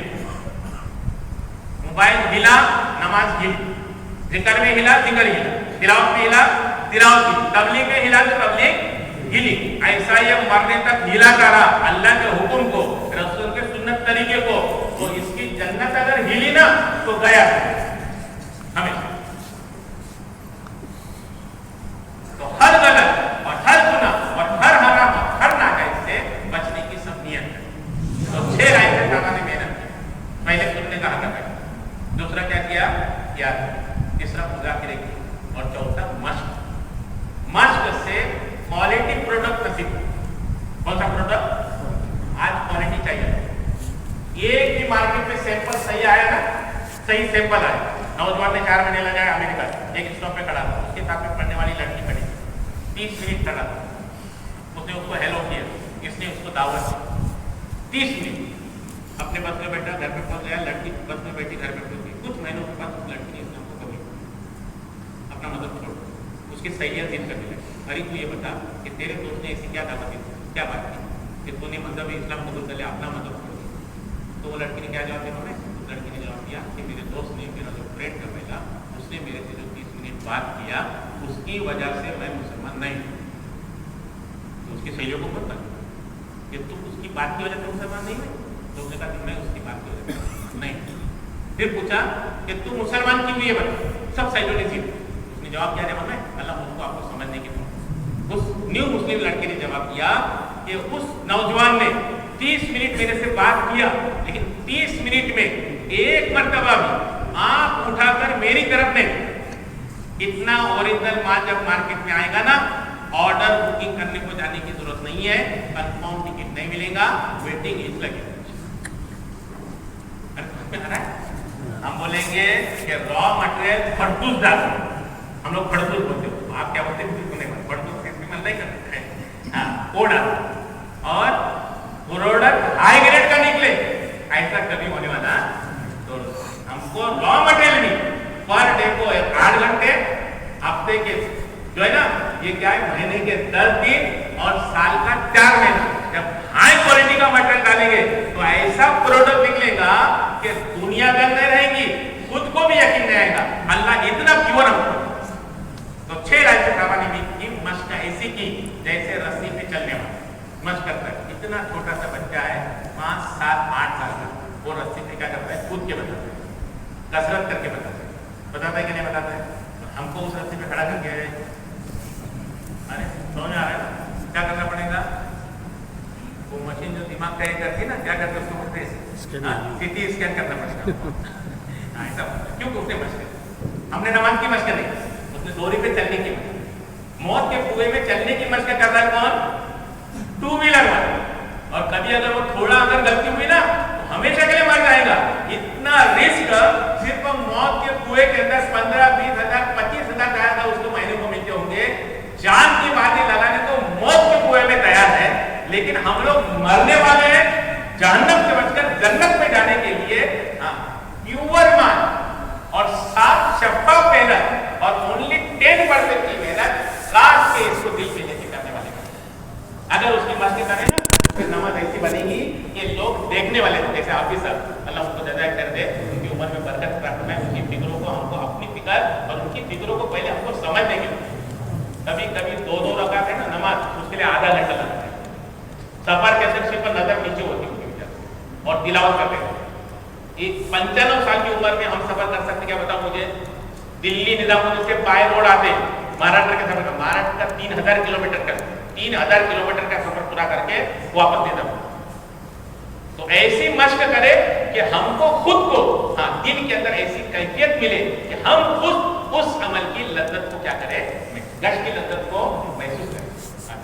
S1: मोबाइल हिला नमाज हिली, जिक्र में हिला जिक्र हिला, तिलावत में हिला तिलावत हिली, तबलीग में हिला तो तबलीग हिली। ऐसा ये मरने तक हिलाता रहा अल्लाह के हुक्म को, रसूल के सुन्नत तरीके को, तो इसकी जन्नत अगर हिली ना तो गया हमेशा। तो हर गलत और हर गुनाह और हर हराम और हर नाजायज से बचने की सब नियत है। तो 6 आयतें ने मेहनत की, पहले सुनने का हक है, दूसरा क्या किया याद, तीसरा मुज़ाकिरे की, और चौथा मश्क। मश्क से क्वालिटी प्रोडक्ट नसीब। कौन सा प्रोडक्ट? आज क्वालिटी चाहिए। एक भी मार्केट में सैंपल सही आया ना, सही सैंपल आया, नौजवान ने 4 महीने लगाया अमेरिका, एक स्टॉप पे खड़ा था, उसके साथ में पढ़ने वाली लड़की खड़ी 30 मिनट खड़ा था, उसने उसको हेलो किया, इसने उसको दावत दी 30 मिनट। अपने बस में बैठा, घर पे पहुंच गया, लड़की बस में बैठी, घर पे पहुंच गई। कुछ महीनों के बाद उस लड़की ने उसको कभी अपना मदद छोड़, उसकी सहेलियां जिद करने लगी, अरे तू ये बता कि तेरे दोस्त ने ऐसी क्या दावत दी, क्या बात की कि तूने मतलब इस्लाम कबूल कर लिया, अपना मदद छोड़ दिया। तो वो लड़की ने क्या जवाब दिया? उन्होंने लड़की ने जवाब दिया कि मेरे दोस्त ने, मेरा जो फ्रेंड है महिला, उसने मेरे से जो 30 मिनट बात किया, उसकी वजह से मैं मुसलमान नहीं हूँ। तो उसकी सहेलियों को पता कि तुम उसकी बात की वजह से मुसलमान नहीं हुए? तो उसने कहा कि मैं उसकी बात की वजह से नहीं। फिर पूछा कि तू मुसलमान क्यों हुई है बता, सब सहेलियों ने जीत। उसने जवाब दिया, जवाब में अल्लाह मुझको आपको समझने की। उस न्यू मुस्लिम लड़के ने जवाब दिया कि उस नौजवान ने 30 मिनट मेरे से बात किया, लेकिन 30 मिनट में एक मर्तबा भी आंख उठाकर मेरी तरफ नहीं। इतना ओरिजिनल माल जब मार्केट में आएगा ना, ऑर्डर बुकिंग करने को जाने की जरूरत नहीं है, कंफर्म टिकट नहीं मिलेगा, वेटिंग लिस्ट लगेगी। हम बोलेंगे कि रॉ मटेरियल फड़तूस डालो, हम लोग फड़तूस बोलते हो, आप क्या बोलते हैं? फड़तूस का इस्तेमाल नहीं करते हैं, हाँ वो डालो, और प्रोडक्ट हाई ग्रेड का निकले, ऐसा कभी होने वाला। तो हमको रॉ मटेरियल नहीं, पर डे को 8 घंटे, हफ्ते के जो है ना, ये क्या है, महीने के 10 दिन और साल का 4 महीना, जब हाई क्वालिटी का मटेरियल डालेंगे तो ऐसा प्रोडक्ट निकलेगा कि दुनिया गंद नहीं रहेगी, खुद को भी यकीन नहीं आएगा। अल्लाह इतना प्योर हमको। तो 6 रात से की मश्क ऐसी की जैसे रस्सी पे चलने वाला मश्क करता है। इतना छोटा सा बच्चा है, 5, 7, 8 साल का, वो रस्सी पे क्या करता है? कूद के बताता है, कसरत करके बताता है कि नहीं बताता है? तो हमको उस रस्सी पे खड़ा करके, अरे समझ आ रहा है ना, क्या करना पड़ेगा? वो मशीन जो दिमाग तय करती है ना, क्या करते उसको बोलते हैं सिटी स्कैन करना पड़ेगा। ऐसा क्यों? उसने मशक, हमने नमाज की मशक नहीं, उसने दोरी पे चलने की मशक, मौत के कुएं में चलने की मशक कर रहा है कौन? 2 व्हीलर वाला। और कभी अगर वो थोड़ा अगर गलती हुई ना, तो हमेशा के लिए मर जाएगा। इतना रिस्क सिर्फ मौत के कुएं के अंदर 15, 20 हजार, 25 हजार तैयार था उसको महीने को मिलते होंगे। जान की बातें लगाने को मौत के कुएं में तैयार है, लेकिन हम लोग मरने वाले हैं जहन्नम से बचकर जन्नत में जाने के लिए। प्योर मान और साफ शफाफ मेहनत और ओनली 10% की मेहनत काट के इसको दिल पे लेके करने वाले। अगर उसकी मस्ती करें ना, तो फिर नमाज ऐसी बनेगी कि लोग देखने वाले थे, जैसे ऑफिसर, अल्लाह उनको जज़ा कर दे, उनकी उम्र में बरकत प्राप्त है, उनकी फिक्रों को हमको अपनी फिक्र और उनकी फिक्रों को पहले हमको समझने के लिए कभी कभी 2-2 रकात है ना नमाज, उसके लिए आधा घंटा लगता है। सफर के अंदर सिर्फ नजर नीचे होती है और तिलावत करते हैं। 95 साल की उम्र में हम सफर कर सकते? क्या बताओ मुझे? दिल्ली निजामुद्दीन से बाय रोड आते महाराष्ट्र के सफर का, महाराष्ट्र का 3000 किलोमीटर का 3000 किलोमीटर का सफर पूरा करके वापस ले जाओ। तो ऐसी मशक करे कि हमको खुद को दिन के अंदर ऐसी कैफियत मिले कि हम उस अमल की लज्जत को क्या करें, गश की लज्जत को महसूस करें,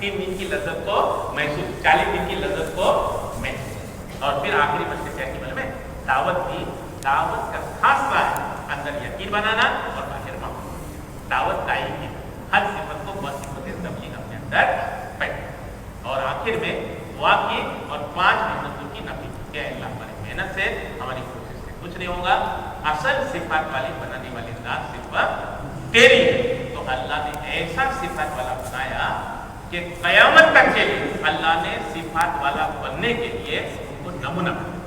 S1: 3 दिन की लज्जत को महसूस, 40 दिन की लज्जत को महसूस। और फिर आखिरी मशक क्या की में दावत दी। दावत का खासा है अंदर यकीन बनाना और बाहर मामूल। दावत का ही हर सिफत को बसिफत तबलीग अपने अंदर पैदा। और आखिर में दुआ की और 5 मेहनतों की नफी की। अल्लाह हमारी मेहनत से, हमारी कोशिश से कुछ नहीं होगा। असल सिफात वाली बनाने वाली जात सिर्फ तेरी है। तो अल्लाह ने ऐसा सिफात वाला बनाया कि कयामत तक के लिए अल्लाह ने सिफात वाला बनने के लिए उनको नमूना बनाया।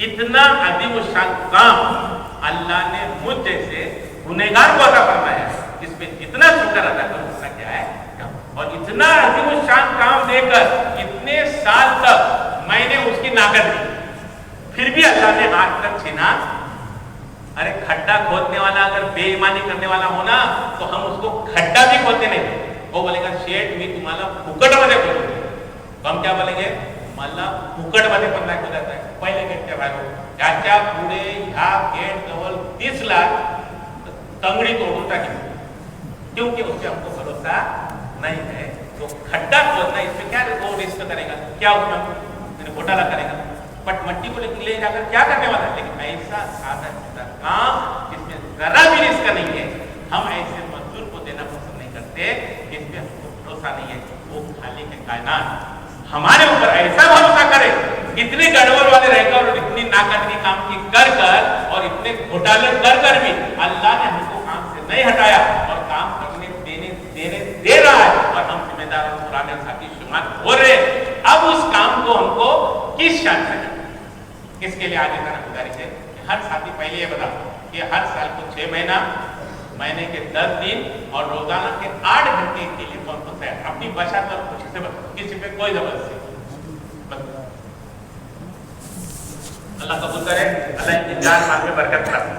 S1: इतना अजीम शान काम अल्लाह ने मुझ जैसे गुनहगार को अता फरमाया है, जिसमें जितना शुक्र अदा करो उसका क्या है कम। और इतना अजीम शान काम देकर इतने साल तक मैंने उसकी नाकद दी, फिर भी अल्लाह ने हाथ तक छीना। अरे खड्डा खोदने वाला अगर बेईमानी करने वाला हो ना, तो हम उसको खड्डा भी खोदते नहीं। वो बोलेगा शेठ मी तुम्हाला फुकटमध्ये खोदतो, तो हम क्या बोलेंगे? मला फुकटमध्ये पण नाही खोदायचं आहे, पहिले गेटच्या बाहेर त्याच्या पुढे ह्या गेट जवळ 30 लाख तंगड़ी तोड़ूं टाकी, क्योंकि उससे हमको भरोसा नहीं है। तो खड्डा खोदना इसमें क्या वो रिस्क करेगा, क्या उसमें घोटाला करेगा, बट मट्टी को ले जाकर क्या करने वाला है। लेकिन ऐसा सादा सीधा काम जिसमें जरा भी रिस्क नहीं है, हम ऐसे मजदूर को देना पसंद नहीं करते, इसमें हमको भरोसा नहीं है। वो खाली के कायनात हमारे ऊपर ऐसा भरोसा करे, इतने गड़बड़ वाले रहकर और इतनी नाकादगी काम की कर कर और इतने घोटाले कर कर भी अल्लाह ने हमको काम से नहीं हटाया और काम करने देने दे रहा है, और हम जिम्मेदार और पुराने साथी शुमार हो रहे। अब उस काम को हमको किस शान से करना, इसके लिए आगे का गुजारिश है कि हर साथी पहले ये बता कि हर साल को 6 महीना, महीने के 10 दिन और रोजाना के 8 घंटे के लिए कौन कौन सा है अपनी बचत और खुशी से किसी पे कोई जबरदस्ती। अल्लाह कबूल करे, अल्लाह इनके जान माल में बरकत करे,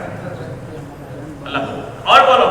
S1: अल्लाह। और बोलो